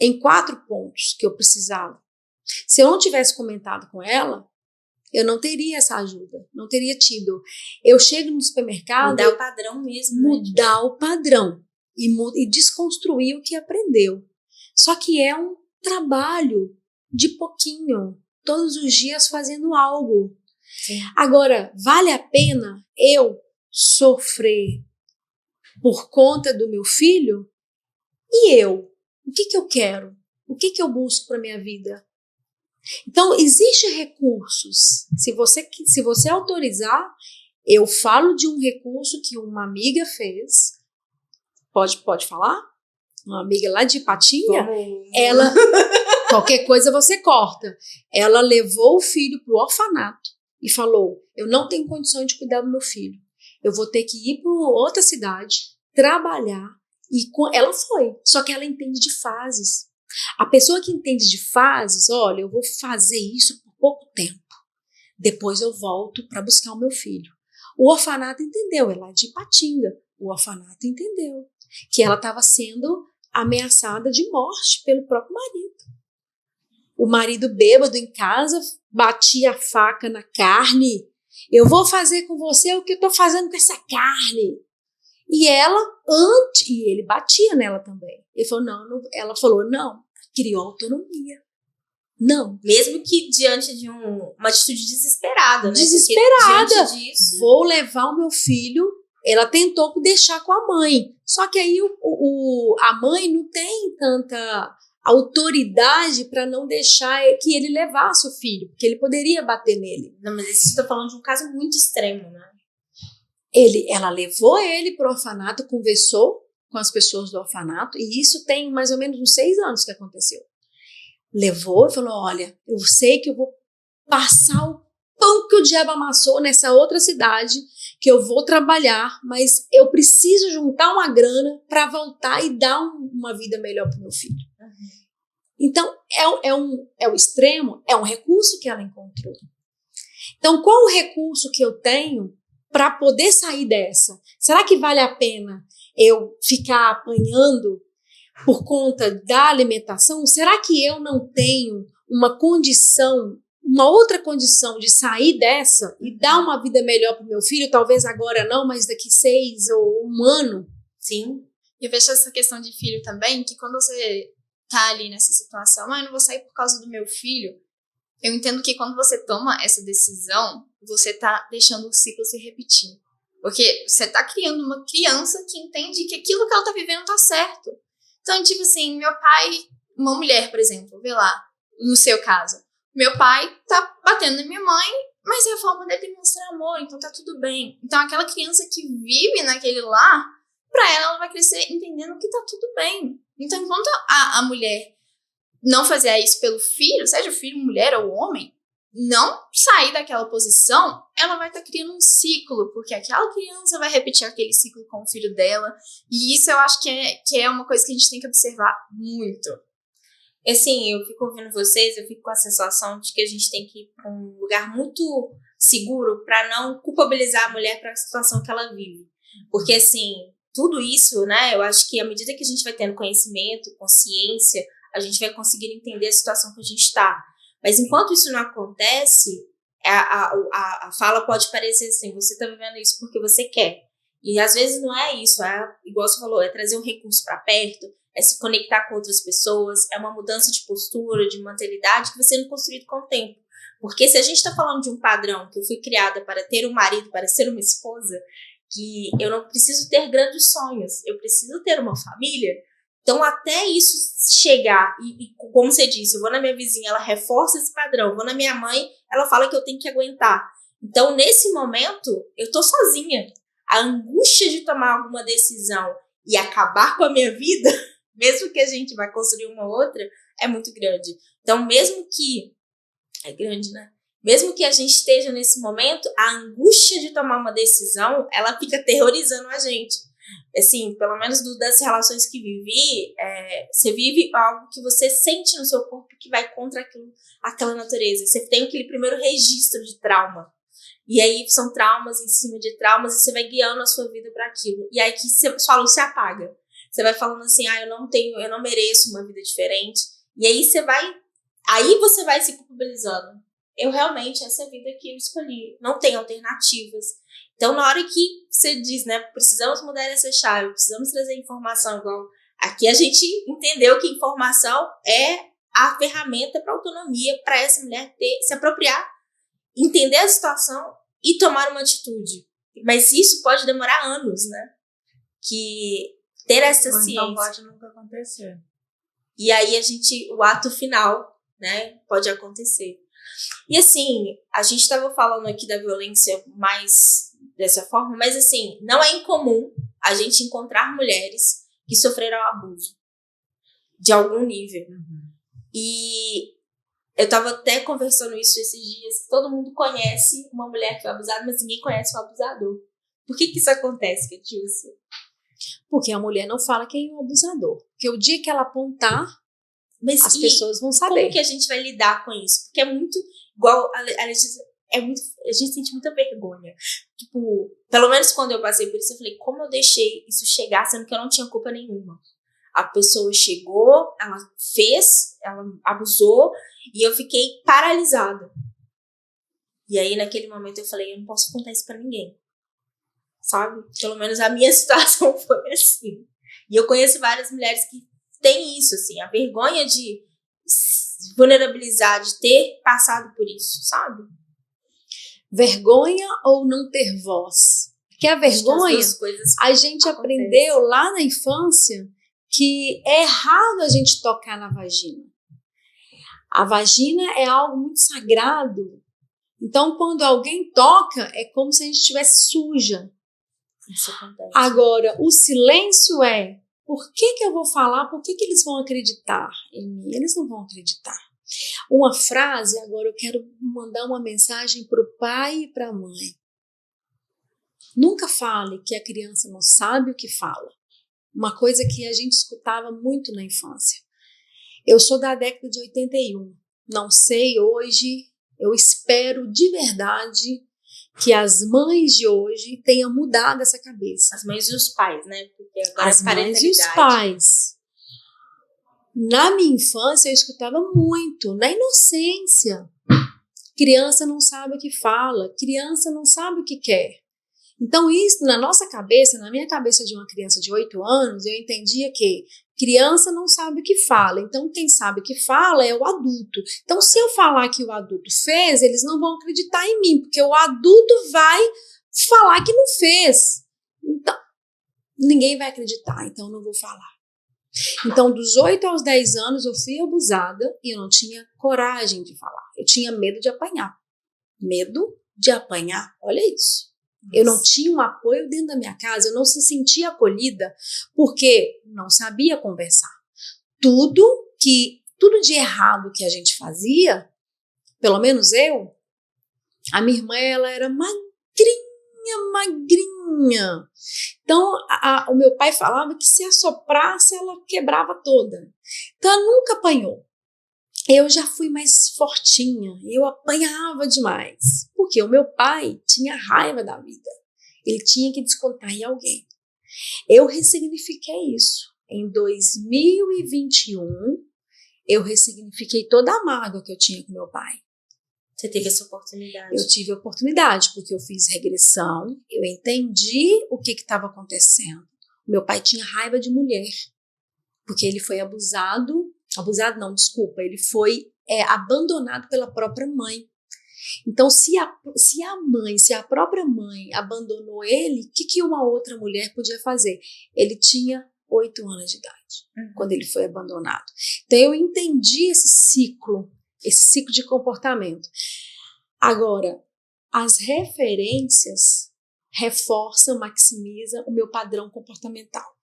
em 4 pontos que eu precisava. Se eu não tivesse comentado com ela, eu não teria essa ajuda, não teria tido. Eu chego no supermercado...
Mudar o padrão mesmo.
Mudar o padrão e desconstruir o que aprendeu. Só que é um trabalho de pouquinho, todos os dias fazendo algo.
Sim.
Agora, vale a pena eu sofrer por conta do meu filho? E eu? O que eu quero? O que eu busco para minha vida? Então, existem recursos. Se você autorizar, eu falo de um recurso que uma amiga fez. Pode falar? Uma amiga lá de Patinga. Ela, qualquer coisa você corta. Ela levou o filho pro orfanato. e falou, eu não tenho condição de cuidar do meu filho, eu vou ter que ir para outra cidade, trabalhar, e ela foi, só que ela entende de fases. A pessoa que entende de fases, olha, eu vou fazer isso por pouco tempo, depois eu volto para buscar o meu filho. O orfanato entendeu, ela é de Ipatinga, o orfanato entendeu que ela estava sendo ameaçada de morte pelo próprio marido. O marido bêbado em casa batia a faca na carne. Eu vou fazer com você o que eu estou fazendo com essa carne. E ele batia nela também. Ele falou, não, ela falou, não, criou autonomia. Não.
Mesmo que diante de uma atitude desesperada, né?
Desesperada.
Porque diante disso...
Vou levar o meu filho. Ela tentou deixar com a mãe. Só que aí a mãe não tem tanta autoridade para não deixar que ele levasse o filho, porque ele poderia bater nele.
Não, mas isso você está falando de um caso muito extremo, né?
Ela levou ele para o orfanato, conversou com as pessoas do orfanato, e isso tem mais ou menos uns 6 anos que aconteceu. Levou e falou, olha, eu sei que eu vou passar o pão que o diabo amassou nessa outra cidade, que eu vou trabalhar, mas eu preciso juntar uma grana para voltar e dar uma vida melhor para o meu filho. Uhum. Então, é o extremo, é um recurso que ela encontrou. Então, qual o recurso que eu tenho para poder sair dessa? Será que vale a pena eu ficar apanhando por conta da alimentação? Será que eu não tenho uma outra condição de sair dessa e dar uma vida melhor para o meu filho? Talvez agora não, mas daqui 6 ou 1 ano.
Sim.
E eu vejo essa questão de filho também, que quando você tá ali nessa situação, eu não vou sair por causa do meu filho, eu entendo que quando você toma essa decisão, você tá deixando o ciclo se repetir. Porque você tá criando uma criança que entende que aquilo que ela tá vivendo tá certo. Então, tipo assim, meu pai, uma mulher, por exemplo, vê lá, no seu caso, meu pai tá batendo na minha mãe, mas é a forma dele demonstrar amor, então tá tudo bem. Então, aquela criança que vive naquele lar, pra ela vai crescer entendendo que tá tudo bem. Então, enquanto a mulher não fazer isso pelo filho, seja o filho, mulher ou homem, não sair daquela posição, ela vai estar criando um ciclo, porque aquela criança vai repetir aquele ciclo com o filho dela, e isso eu acho que é uma coisa que a gente tem que observar muito.
Assim, eu fico ouvindo vocês, eu fico com a sensação de que a gente tem que ir para um lugar muito seguro para não culpabilizar a mulher para a situação que ela vive. Porque, assim, tudo isso, né, eu acho que à medida que a gente vai tendo conhecimento, consciência, a gente vai conseguir entender a situação que a gente está. Mas enquanto isso não acontece, a fala pode parecer assim, você está vivendo isso porque você quer. E às vezes não é isso, igual você falou, é trazer um recurso para perto, é se conectar com outras pessoas, é uma mudança de postura, de mentalidade que vai sendo construído com o tempo. Porque se a gente está falando de um padrão que eu fui criada para ter um marido, para ser uma esposa, que eu não preciso ter grandes sonhos, eu preciso ter uma família. Então, até isso chegar, e como você disse, eu vou na minha vizinha, ela reforça esse padrão, eu vou na minha mãe, ela fala que eu tenho que aguentar. Então, nesse momento, eu tô sozinha. A angústia de tomar alguma decisão e acabar com a minha vida, mesmo que a gente vai construir uma outra, é muito grande. Então, mesmo que... É grande, né? Mesmo que a gente esteja nesse momento, a angústia de tomar uma decisão, ela fica aterrorizando a gente. Assim, pelo menos das relações que vivi, você vive algo que você sente no seu corpo que vai contra aquela natureza. Você tem aquele primeiro registro de trauma. E aí são traumas em cima de traumas e você vai guiando a sua vida para aquilo. E aí que sua luz se apaga. Você vai falando assim, eu não mereço uma vida diferente. E aí você vai se culpabilizando. Eu realmente, essa é a vida que eu escolhi. Não tem alternativas. Então, na hora que você diz, né, precisamos mudar essa chave, precisamos trazer informação igual... Aqui a gente entendeu que informação é a ferramenta para autonomia, para essa mulher se apropriar, entender a situação e tomar uma atitude. Mas isso pode demorar anos, né? Que ter essa ciência...
Então pode nunca acontecer.
E aí o ato final, né, pode acontecer. E assim, a gente estava falando aqui da violência mais dessa forma, mas assim, não é incomum a gente encontrar mulheres que sofreram abuso de algum nível. Uhum. E Eu tava até conversando isso esses dias. Todo mundo conhece uma mulher que foi abusada, mas ninguém conhece o abusador. Por que isso acontece, Catiúcia?
Porque a mulher não fala quem é o abusador. Porque o dia que ela apontar,
Mas
as pessoas vão saber.
Como que a gente vai lidar com isso? Porque é muito igual a Letícia, a gente sente muita vergonha. Tipo, pelo menos quando eu passei por isso, eu falei, como eu deixei isso chegar, sendo que eu não tinha culpa nenhuma. A pessoa chegou, ela fez, ela abusou, e eu fiquei paralisada. E aí, naquele momento, eu falei, eu não posso contar isso pra ninguém. Sabe? Pelo menos a minha situação foi assim. E eu conheço várias mulheres que têm isso, assim, a vergonha de se vulnerabilizar, de ter passado por isso, sabe?
Vergonha ou não ter voz? Porque a vergonha, a gente aprendeu lá na infância que é errado a gente tocar na vagina. A vagina é algo muito sagrado. Então, quando alguém toca, é como se a gente estivesse suja.
Isso acontece.
Agora, o silêncio é, por que eu vou falar? Por que eles vão acreditar em mim? Eles não vão acreditar. Uma frase, agora eu quero mandar uma mensagem para o pai e para a mãe. Nunca fale que a criança não sabe o que fala. Uma coisa que a gente escutava muito na infância. Eu sou da década de 81. Não sei hoje, eu espero de verdade que as mães de hoje tenham mudado essa cabeça.
As mães e os pais, né? Porque agora
as mães e os pais. Na minha infância, eu escutava muito, na inocência. Criança não sabe o que fala, criança não sabe o que quer. Então, isso na nossa cabeça, na minha cabeça de uma criança de 8 anos, eu entendia que criança não sabe o que fala. Então, quem sabe o que fala é o adulto. Então, se eu falar que o adulto fez, eles não vão acreditar em mim, porque o adulto vai falar que não fez. Então, ninguém vai acreditar, então eu não vou falar. Então, dos 8 aos 10 anos, eu fui abusada e eu não tinha coragem de falar. Eu tinha medo de apanhar. Medo de apanhar, olha isso. Eu não tinha um apoio dentro da minha casa, eu não se sentia acolhida porque não sabia conversar. Tudo de errado que a gente fazia, pelo menos eu, a minha irmã, ela era magrinha. Então, o meu pai falava que se assoprasse, ela quebrava toda. Então, ela nunca apanhou. Eu já fui mais fortinha, eu apanhava demais, porque o meu pai tinha raiva da vida, ele tinha que descontar em alguém. Eu ressignifiquei isso. Em 2021, eu ressignifiquei toda a mágoa que eu tinha com meu pai.
Você teve essa oportunidade?
Eu tive a oportunidade, porque eu fiz regressão, eu entendi o que estava acontecendo. Meu pai tinha raiva de mulher, porque ele foi abusado não, desculpa, ele foi abandonado pela própria mãe. Então, se a própria mãe abandonou ele, o que uma outra mulher podia fazer? Ele tinha 8 anos de idade, quando ele foi abandonado. Então, eu entendi esse ciclo de comportamento. Agora, as referências reforçam, maximizam o meu padrão comportamental.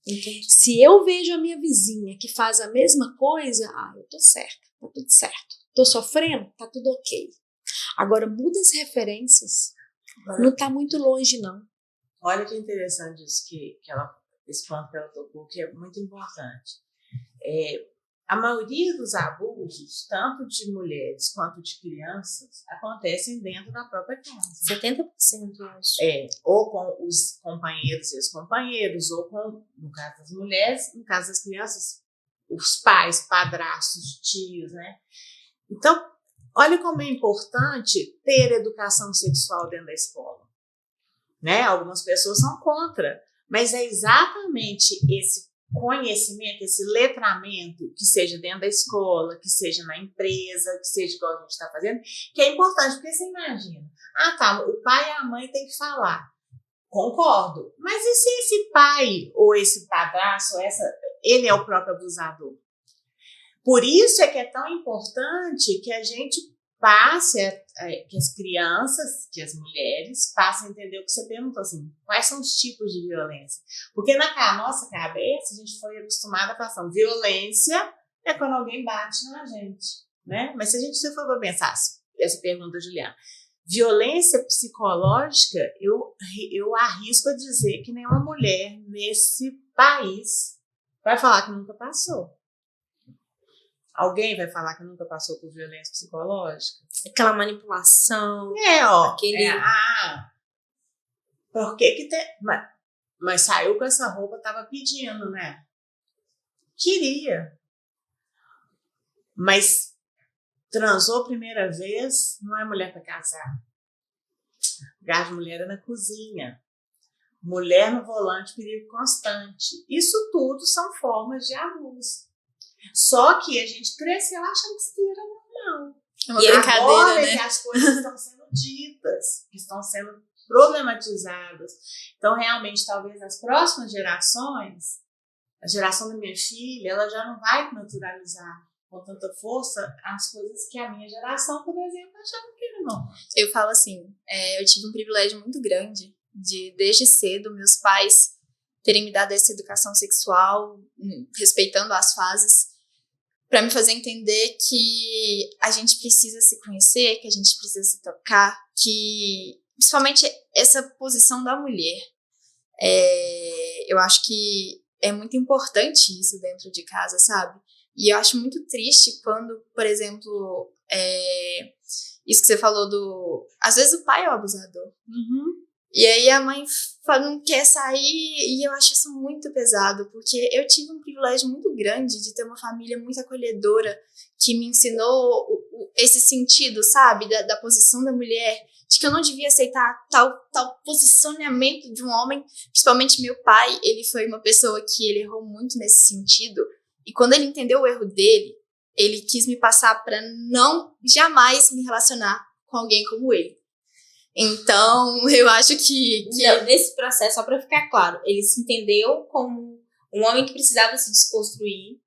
Entendi. Se eu vejo a minha vizinha que faz a mesma coisa, eu tô certa, tá tudo certo. Tô sofrendo, tá tudo ok. Agora, muda as referências, não tá muito longe, não.
Olha que interessante isso esse ponto que ela tocou, que é muito importante. A maioria dos abusos, tanto de mulheres quanto de crianças, acontecem dentro da própria casa.
70%, eu acho.
Ou com os companheiros e ex-companheiros, ou com, no caso das mulheres, no caso das crianças, os pais, padrastos, tios, né? Então, olha como é importante ter educação sexual dentro da escola. Né? Algumas pessoas são contra, mas é exatamente esse conhecimento, esse letramento, que seja dentro da escola, que seja na empresa, que seja igual a gente está fazendo, que é importante, porque você imagina, o pai e a mãe têm que falar. Concordo, mas e se esse pai ou esse padrasto, ele é o próprio abusador? Por isso é que é tão importante que a gente passe, que as crianças, que as mulheres passem a entender o que você perguntou, assim, quais são os tipos de violência. Porque na nossa cabeça a gente foi acostumada a falar, violência é quando alguém bate na gente, né? Mas se for para pensar essa pergunta, Juliana, violência psicológica, eu arrisco a dizer que nenhuma mulher nesse país vai falar que nunca passou. Alguém vai falar que nunca passou por violência psicológica?
Aquela manipulação.
Por que tem... Mas saiu com essa roupa, tava pedindo, né? Queria. Mas transou a primeira vez, não é mulher para casar. Lugar de mulher é na cozinha. Mulher no volante, perigo constante. Isso tudo são formas de abuso. Só que a gente cresceu achando que isso era normal.
É uma brincadeira,
agora
né?
Que as coisas estão sendo ditas, que estão sendo problematizadas. Então, realmente, talvez as próximas gerações, a geração da minha filha, ela já não vai naturalizar com tanta força as coisas que a minha geração, por exemplo, achava que era normal.
Eu falo assim, eu tive um privilégio muito grande de, desde cedo, meus pais terem me dado essa educação sexual, respeitando as fases, para me fazer entender que a gente precisa se conhecer, que a gente precisa se tocar, que, principalmente, essa posição da mulher. Eu acho que é muito importante isso dentro de casa, sabe? E eu acho muito triste quando, por exemplo, isso que você falou às vezes o pai é o abusador.
Uhum.
E aí a mãe não quer sair, e eu acho isso muito pesado, porque eu tive um privilégio muito grande de ter uma família muito acolhedora, que me ensinou esse sentido, sabe, da posição da mulher, de que eu não devia aceitar tal posicionamento de um homem. Principalmente meu pai, ele foi uma pessoa que ele errou muito nesse sentido, e quando ele entendeu o erro dele, ele quis me passar para não jamais me relacionar com alguém como ele. Então, eu acho que...
Não, nesse processo, só pra ficar claro, ele se entendeu como um homem que precisava se desconstruir,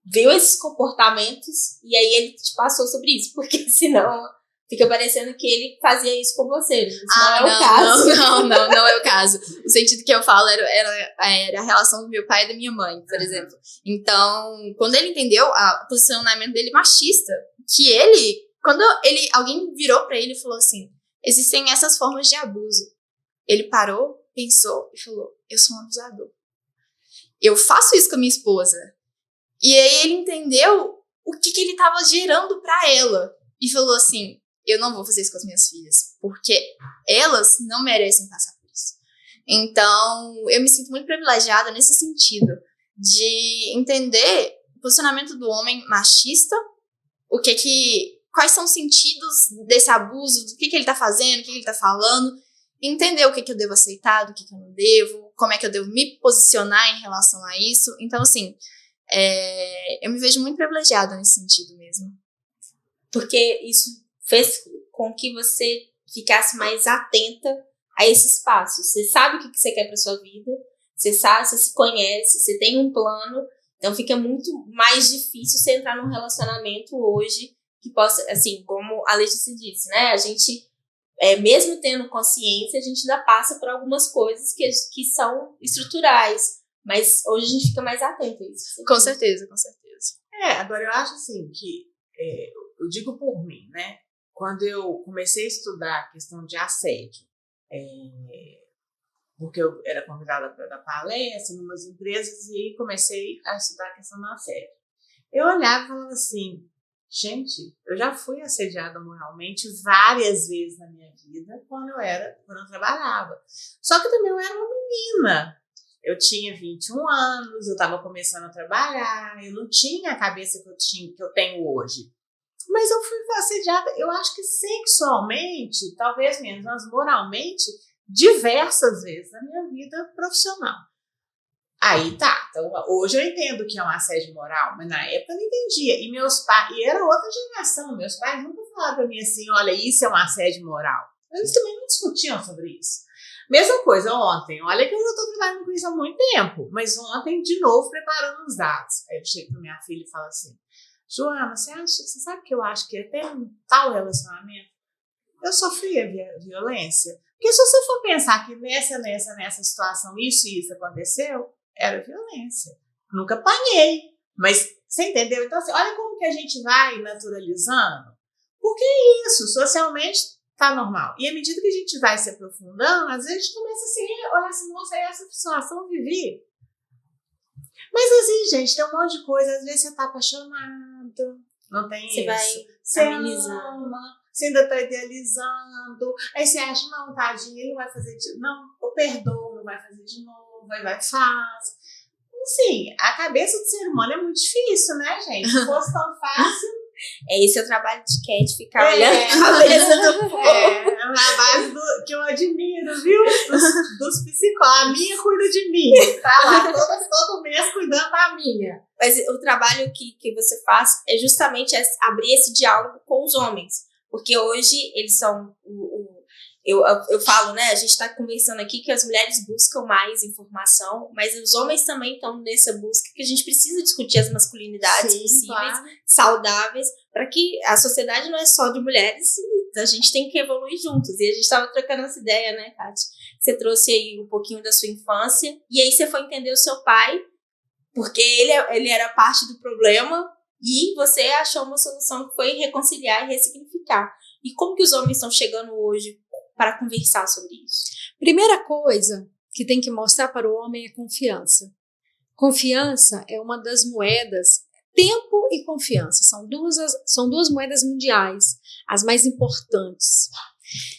viu esses comportamentos, e aí ele te passou sobre isso, porque senão fica parecendo que ele fazia isso com você. Isso não é o caso.
Não é o caso. O sentido que eu falo era a relação do meu pai e da minha mãe, por exemplo. Então, quando ele entendeu o posicionamento dele machista, que alguém virou pra ele e falou assim, existem essas formas de abuso. Ele parou, pensou e falou, eu sou um abusador. Eu faço isso com a minha esposa. E aí ele entendeu o que ele estava gerando pra ela. E falou assim, eu não vou fazer isso com as minhas filhas, porque elas não merecem passar por isso. Então, eu me sinto muito privilegiada nesse sentido, de entender o posicionamento do homem machista, quais são os sentidos desse abuso, do que ele tá fazendo, o que ele tá falando, e entender o que eu devo aceitar, do que eu não devo, como é que eu devo me posicionar em relação a isso. Então, assim, eu me vejo muito privilegiada nesse sentido mesmo.
Porque isso fez com que você ficasse mais atenta a esse espaço. Você sabe o que você quer para sua vida, você se conhece, você tem um plano, então fica muito mais difícil você entrar num relacionamento hoje que possa, assim, como a Letícia disse, né, a gente, mesmo tendo consciência, a gente ainda passa por algumas coisas que são estruturais, mas hoje a gente fica mais atento a isso.
Com certeza.
Agora eu acho assim que, eu digo por mim, né, quando eu comecei a estudar a questão de assédio, porque eu era convidada para dar palestra em umas empresas e comecei a estudar a questão do assédio. Eu olhava e falava assim, gente, eu já fui assediada moralmente várias vezes na minha vida quando eu trabalhava. Só que também eu era uma menina. Eu tinha 21 anos, eu estava começando a trabalhar, eu não tinha a cabeça que eu tenho hoje. Mas eu fui assediada, eu acho que sexualmente, talvez menos, mas moralmente, diversas vezes na minha vida profissional. Aí tá, então hoje eu entendo que é um assédio moral, mas na época eu não entendia. E era outra geração, meus pais nunca falaram pra mim assim, olha, isso é um assédio moral. Eles também não discutiam sobre isso. Mesma coisa ontem, olha que eu já estou trabalhando com isso há muito tempo, mas ontem, de novo, preparando os dados. Aí eu chego pra minha filha e falo assim, Joana, você sabe que eu acho que até um tal relacionamento eu sofria violência? Porque se você for pensar que nessa situação isso e isso aconteceu, era violência. Nunca apanhei, mas Você entendeu? Então, assim, olha como que a gente vai naturalizando. Porque é isso, socialmente tá normal. E à medida que a gente vai se aprofundando, às vezes a gente começa assim, olha assim, nossa, essa situação eu vivi. Mas assim, gente, tem um monte de coisa. Às vezes você tá apaixonado, não tem
Você
isso.
vai
Você
amenizando.
ama, você ainda tá idealizando. Aí você acha, não, tadinho, ele não vai fazer de novo. Não, eu perdoo, não vai fazer de novo. Aí vai, faz. Sim, a cabeça do ser humano é muito difícil, né, gente? Se fosse tão fácil.
Esse é o trabalho de Cat, ficar olhando a cabeça do povo.
Na base que eu admiro, viu? Dos psicólogos. A minha cuida de mim. Tá lá, todo mês cuidando da minha.
Mas o trabalho que você faz é justamente abrir esse diálogo com os homens. Porque hoje eles são eu falo, né? A gente está conversando aqui que as mulheres buscam mais informação, mas os homens também estão nessa busca, que a gente precisa discutir as masculinidades possíveis, claro, saudáveis, para que a sociedade não é só de mulheres, a gente tem que evoluir juntos. E a gente estava trocando essa ideia, né, Kátia? Você trouxe aí um pouquinho da sua infância, e aí você foi entender o seu pai, porque ele era parte do problema, e você achou uma solução que foi reconciliar e ressignificar. E como que os homens estão chegando hoje para conversar sobre isso?
Primeira coisa que tem que mostrar para o homem é confiança. Confiança é uma das moedas, tempo e confiança. São duas moedas mundiais, as mais importantes.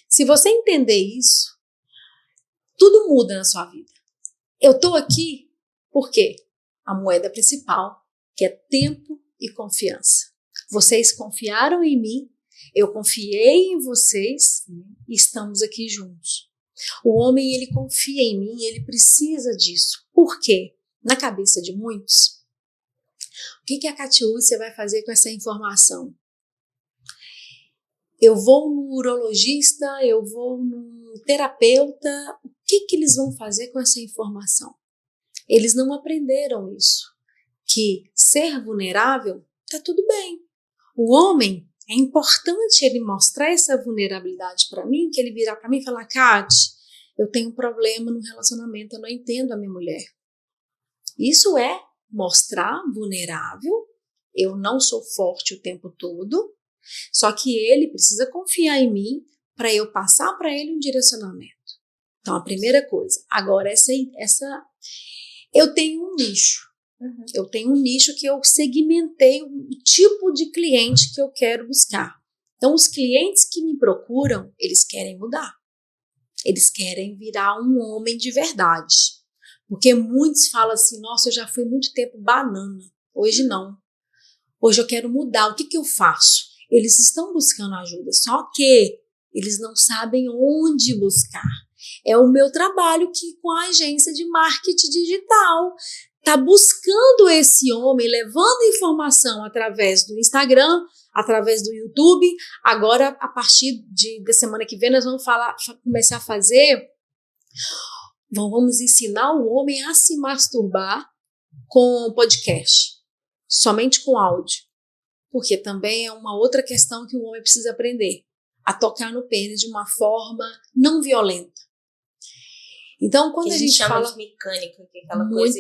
Se você entender isso, tudo muda na sua vida. Eu estou aqui por quê? A moeda principal, que é tempo e confiança. Vocês confiaram em mim, eu confiei em vocês e estamos aqui juntos. O homem, ele confia em mim, ele precisa disso. Por quê? Na cabeça de muitos, o que a Catiúcia vai fazer com essa informação? Eu vou no urologista, eu vou no terapeuta, o que eles vão fazer com essa informação? Eles não aprenderam isso, que ser vulnerável está tudo bem. O homem, é importante ele mostrar essa vulnerabilidade para mim, que ele virar para mim e falar, Kátia, eu tenho um problema no relacionamento, eu não entendo a minha mulher. Isso é mostrar vulnerável, eu não sou forte o tempo todo, só que ele precisa confiar em mim para eu passar para ele um direcionamento. Então, a primeira coisa. Agora, eu tenho um nicho. Eu tenho um nicho que eu segmentei o tipo de cliente que eu quero buscar. Então, os clientes que me procuram, eles querem mudar. Eles querem virar um homem de verdade. Porque muitos falam assim, nossa, eu já fui muito tempo banana. Hoje não. Hoje eu quero mudar. O que eu faço? Eles estão buscando ajuda, só que eles não sabem onde buscar. É o meu trabalho que com a agência de marketing digital está buscando esse homem, levando informação através do Instagram, através do YouTube. Agora, a partir da semana que vem, nós vamos começar a fazer, vamos ensinar o homem a se masturbar com podcast, somente com áudio. Porque também é uma outra questão que o homem precisa aprender, a tocar no pênis de uma forma não violenta. Então, quando a gente
chama
fala
de mecânica, que é aquela coisa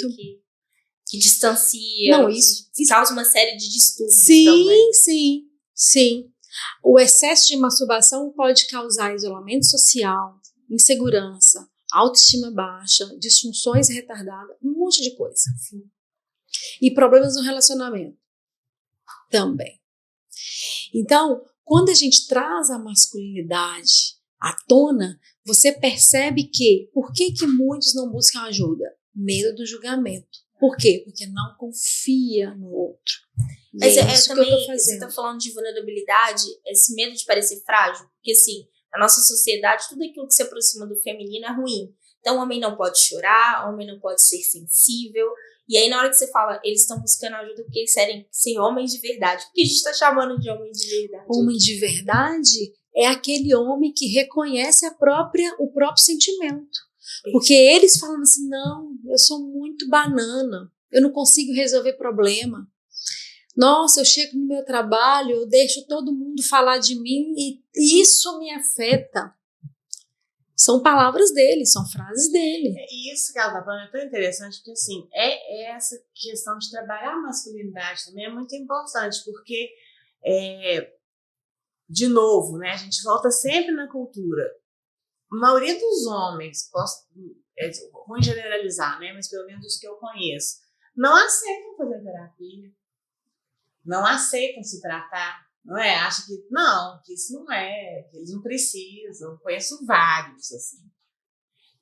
que distancia,
não, isso
causa uma série de distúrbios
também. Sim. O excesso de masturbação pode causar isolamento social, insegurança, autoestima baixa, disfunções retardadas, um monte de coisa. Sim. E problemas no relacionamento também. Então, quando a gente traz a masculinidade à tona, você percebe que, por que muitos não buscam ajuda? Medo do julgamento. Por quê? Porque não confia no outro.
Mas
é isso
também,
que eu tô fazendo.
Você está falando de vulnerabilidade, esse medo de parecer frágil, porque assim, na nossa sociedade, tudo aquilo que se aproxima do feminino é ruim. Então, o homem não pode chorar, o homem não pode ser sensível. E aí, na hora que você fala, eles estão buscando ajuda porque eles querem ser homens de verdade. O que a gente está chamando de homem de verdade?
Homem de verdade é aquele homem que reconhece o próprio sentimento. Porque eles falam assim, não, eu sou muito banana, eu não consigo resolver problema. Nossa, eu chego no meu trabalho, eu deixo todo mundo falar de mim e isso me afeta. São palavras dele, são frases dele.
E isso que ela está falando é tão interessante, porque assim, essa questão de trabalhar a masculinidade também é muito importante, porque, de novo, né, a gente volta sempre na cultura. A maioria dos homens, ruim generalizar, né, mas pelo menos os que eu conheço, não aceitam fazer terapia, não aceitam se tratar, não é? Acham que não, que isso não é, que eles não precisam. Eu conheço vários, assim.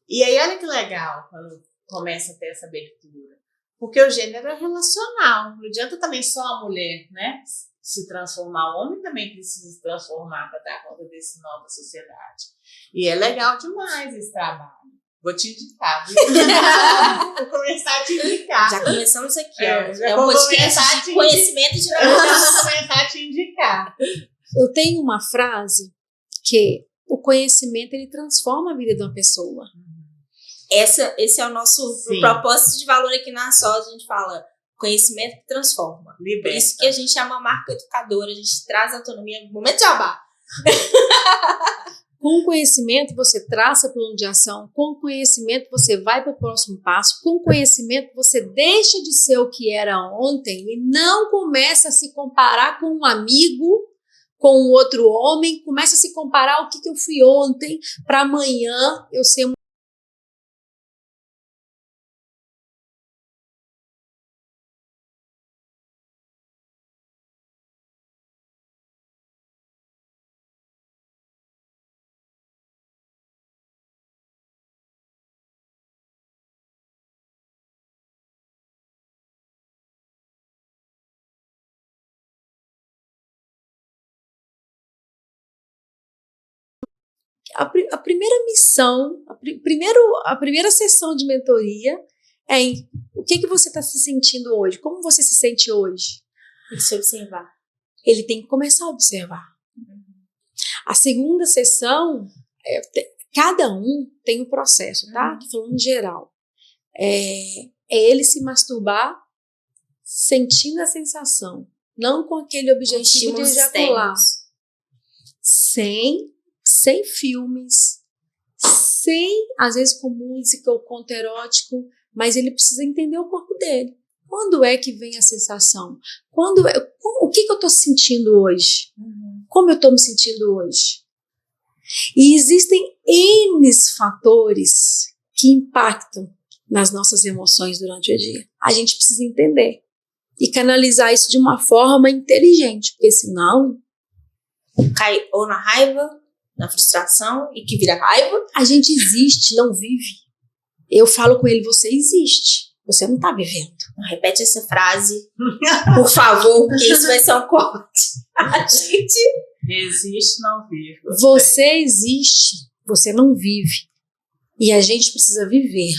E aí, olha que legal quando começa a ter essa abertura. Porque o gênero é relacional. Não adianta também só a mulher, né, se transformar. O homem também precisa se transformar para dar conta dessa nova sociedade. E é legal demais esse trabalho. Vou te indicar, viu? Vou começar a te indicar.
Já começamos aqui,
ó.
É um podcast de conhecimento de
Vou começar a te indicar.
Eu tenho uma frase que o conhecimento, ele transforma a vida de uma pessoa.
Esse é o nosso propósito de valor aqui na SOS. A gente fala conhecimento que transforma.
Liberta.
Por isso que a gente é uma marca educadora, a gente traz autonomia no momento de jabá.
Com conhecimento, você traça plano de ação. Com conhecimento, você vai para o próximo passo. Com conhecimento, você deixa de ser o que era ontem e não começa a se comparar com um amigo, com um outro homem. Começa a se comparar o que eu fui ontem para amanhã eu ser a primeira missão, a primeira sessão de mentoria é o que você está se sentindo hoje? Como você se sente hoje?
Tem que se observar.
Ele tem que começar a observar. A segunda sessão, cada um tem um processo, tá? Tô falando em geral. É ele se masturbar sentindo a sensação, não com aquele objetivo de ejacular. Sem filmes, às vezes com música ou conto erótico, mas ele precisa entender o corpo dele. Quando é que vem a sensação? O que eu estou sentindo hoje? Como eu estou me sentindo hoje? E existem N fatores que impactam nas nossas emoções durante o dia. A gente precisa entender e canalizar isso de uma forma inteligente, porque senão
cai ou na raiva, na frustração, e que vira raiva.
A gente existe, não vive. Eu falo com ele, você existe, você não está vivendo.
Repete essa frase, por favor, porque isso vai ser um corte. A gente
existe, não vive.
Você existe, você não vive. E a gente precisa viver,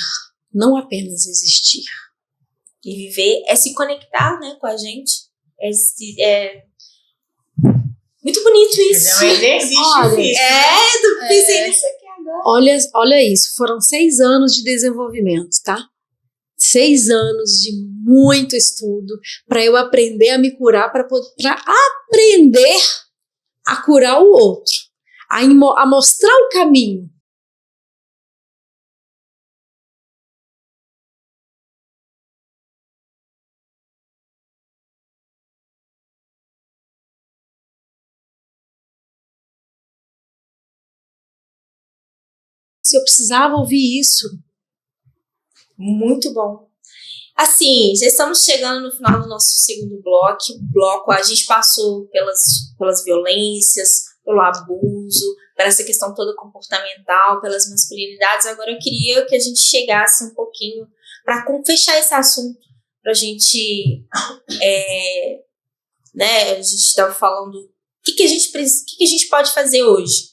não apenas existir.
E viver é se conectar, né, com a gente. Muito bonito isso.
É um exercício difícil.
Pensei nisso aqui agora.
Olha isso, foram 6 anos de desenvolvimento, tá? 6 anos de muito estudo para eu aprender a me curar, para aprender a curar o outro, a mostrar o caminho. Eu precisava ouvir isso.
Muito bom. Assim, já estamos chegando no final do nosso segundo bloco. A gente passou pelas violências, pelo abuso, por essa questão toda comportamental, pelas masculinidades. Agora eu queria que a gente chegasse um pouquinho para fechar esse assunto, para a gente, né? A gente estava falando o que a gente pode fazer hoje.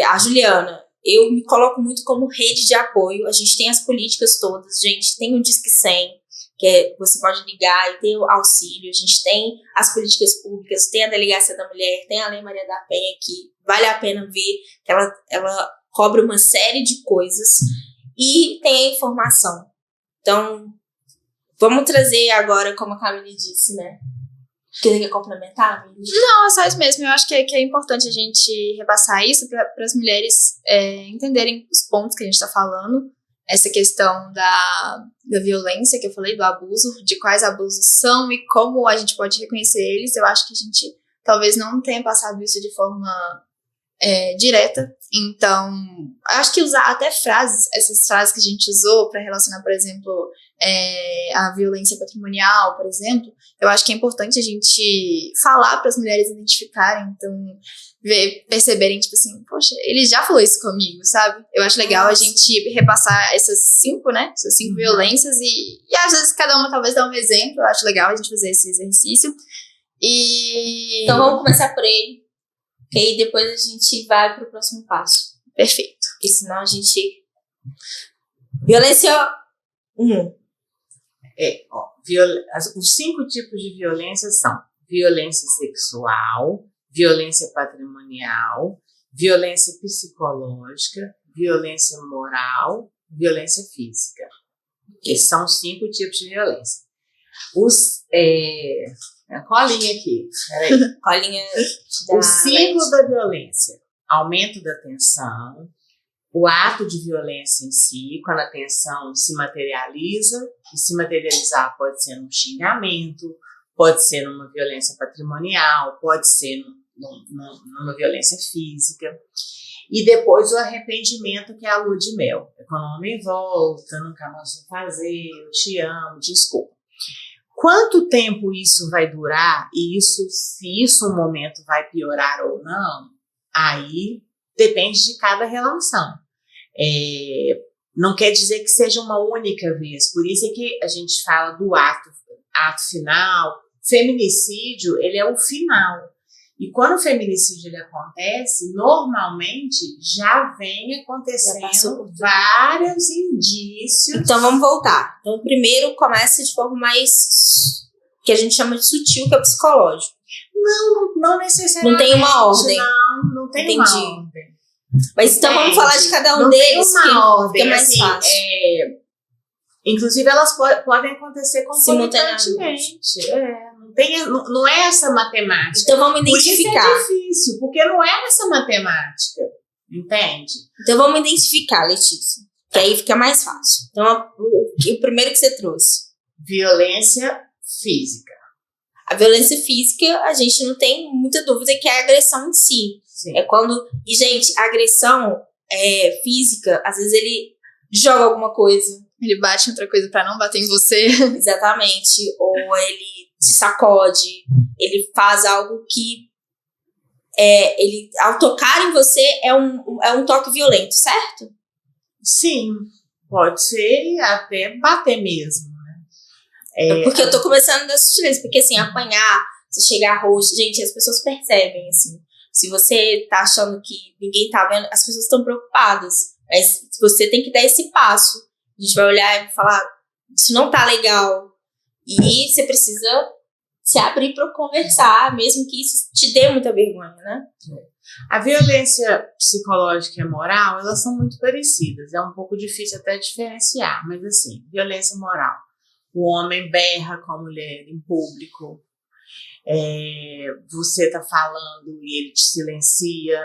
A Juliana, eu me coloco muito como rede de apoio. A gente tem as políticas todas, gente, tem o Disque 100, que você pode ligar e ter o auxílio. A gente tem as políticas públicas, tem a Delegacia da Mulher, tem a Lei Maria da Penha, que vale a pena ver, que ela cobre uma série de coisas, e tem a informação. Então, vamos trazer agora, como a Camille disse, né? Você quer complementar, amiga?
Não, é só isso mesmo. Eu acho que é importante a gente repassar isso para as mulheres entenderem os pontos que a gente está falando. Essa questão da violência que eu falei, do abuso, de quais abusos são e como a gente pode reconhecer eles. Eu acho que a gente talvez não tenha passado isso de forma direta. Então, acho que usar até frases, essas frases que a gente usou para relacionar, por exemplo, a violência patrimonial, por exemplo, eu acho que é importante a gente falar para as mulheres identificarem, então, perceberem, tipo assim, poxa, ele já falou isso comigo, sabe? Eu acho legal a gente repassar essas 5, né? Essas 5 violências e às vezes cada uma talvez dá um exemplo. Eu acho legal a gente fazer esse exercício.
Então vamos começar por ele, que aí depois a gente vai pro próximo passo.
Perfeito.
Porque senão a gente... Violência 1.
Os 5 tipos de violência são violência sexual, violência patrimonial, violência psicológica, violência moral, violência física. Que são 5 tipos de violência. A colinha aqui, peraí.
Colinha
O ciclo da violência: aumento da tensão, o ato de violência em si, quando a tensão se materializa, e se materializar pode ser num xingamento, pode ser numa violência patrimonial, pode ser numa violência física. E depois o arrependimento, que é a lua de mel. É quando o homem volta, nunca mais vou fazer, eu te amo, desculpa. Quanto tempo isso vai durar e se isso um momento vai piorar ou não, aí depende de cada relação. Não quer dizer que seja uma única vez, por isso é que a gente fala do ato final. Feminicídio, ele é o final. E quando o feminicídio ele acontece, normalmente já vem acontecendo vários indícios.
Então vamos voltar. Então o primeiro começa de forma mais, que a gente chama de sutil, que é o psicológico.
Não necessariamente.
Não tem uma ordem.
Não tem uma ordem.
Mas então vamos falar de cada um deles,
tem uma ordem,
que é mais
assim,
fácil.
Inclusive elas podem acontecer concomitantemente. Não é essa matemática.
Então vamos identificar.
Por isso é difícil, porque não é essa matemática, entende?
Então vamos identificar, Letícia, que aí fica mais fácil. Então o primeiro que você trouxe.
Violência física.
A violência física, a gente não tem muita dúvida que é a agressão em si.
Sim.
É quando... E, gente, a agressão física, às vezes ele joga alguma coisa.
Ele bate em outra coisa pra não bater em você.
Exatamente. Ou ele se sacode. Ele faz algo que... ele, ao tocar em você, é um toque violento, certo?
Sim. Pode ser até bater mesmo.
Porque eu tô começando das sutilezas. Porque, assim, apanhar, você chegar roxo... Gente, as pessoas percebem, assim. Se você tá achando que ninguém tá vendo, as pessoas estão preocupadas. Mas você tem que dar esse passo. A gente vai olhar e falar, isso não tá legal. E você precisa se abrir para conversar, mesmo que isso te dê muita vergonha, né?
A violência psicológica e moral, elas são muito parecidas. É um pouco difícil até diferenciar. Mas, assim, violência moral. O homem berra com a mulher em público. Você tá falando e ele te silencia.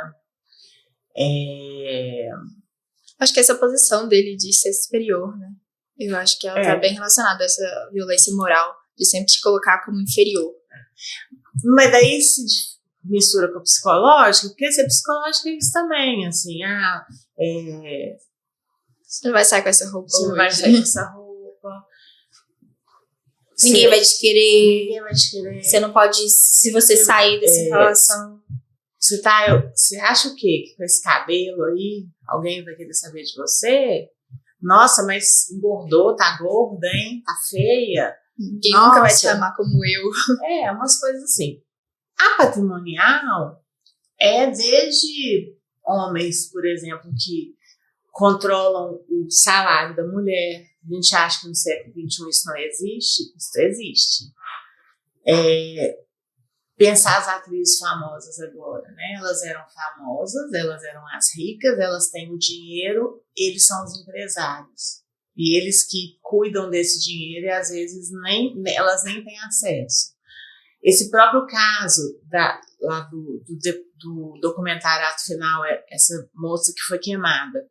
Acho que essa posição dele de ser superior, né? Eu acho que ela tá bem relacionada a essa violência moral, de sempre te colocar como inferior.
Mas daí se mistura com a psicológica, porque ser psicológica é isso também, assim,
Você não vai sair com essa roupa
você
hoje.
não vai sair com essa roupa.
Ninguém vai te querer.
Ninguém vai te querer.
Você não pode, se você sair dessa relação.
Você acha o quê? Que com esse cabelo aí, alguém vai querer saber de você? Nossa, mas engordou, tá gorda, hein? Tá feia.
Ninguém nunca vai te amar como eu.
Umas coisas assim. A patrimonial é desde homens, por exemplo, que controlam o salário da mulher. A gente acha que no século XXI isso não existe. Isso existe. Pensar as atrizes famosas agora, né? Elas eram famosas, elas eram as ricas, elas têm o dinheiro, eles são os empresários. E eles que cuidam desse dinheiro e às vezes elas nem têm acesso. Esse próprio caso lá do documentário Ato Final, essa moça que foi queimada,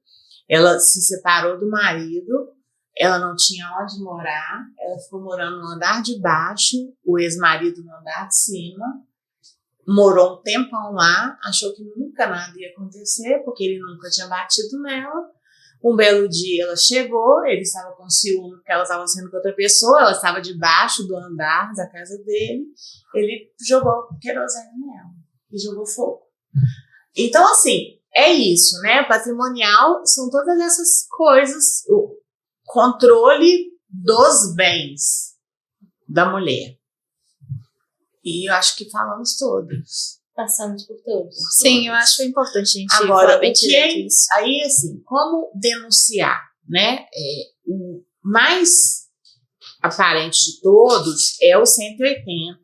ela se separou do marido, ela não tinha onde morar, ela ficou morando no andar de baixo, o ex-marido no andar de cima, morou um tempão lá, achou que nunca nada ia acontecer, porque ele nunca tinha batido nela. Um belo dia ela chegou, ele estava com ciúme porque ela estava sendo com outra pessoa, ela estava debaixo do andar da casa dele, ele jogou querosene nela e jogou fogo. Então, assim, é isso, né? Patrimonial são todas essas coisas, o controle dos bens da mulher. E eu acho que falamos todos.
Passamos por todos.
Sim, eu acho importante a gente
Agora,
falar bem
o que
direito isso.
aí, assim, como denunciar, né? O mais aparente de todos é o 180,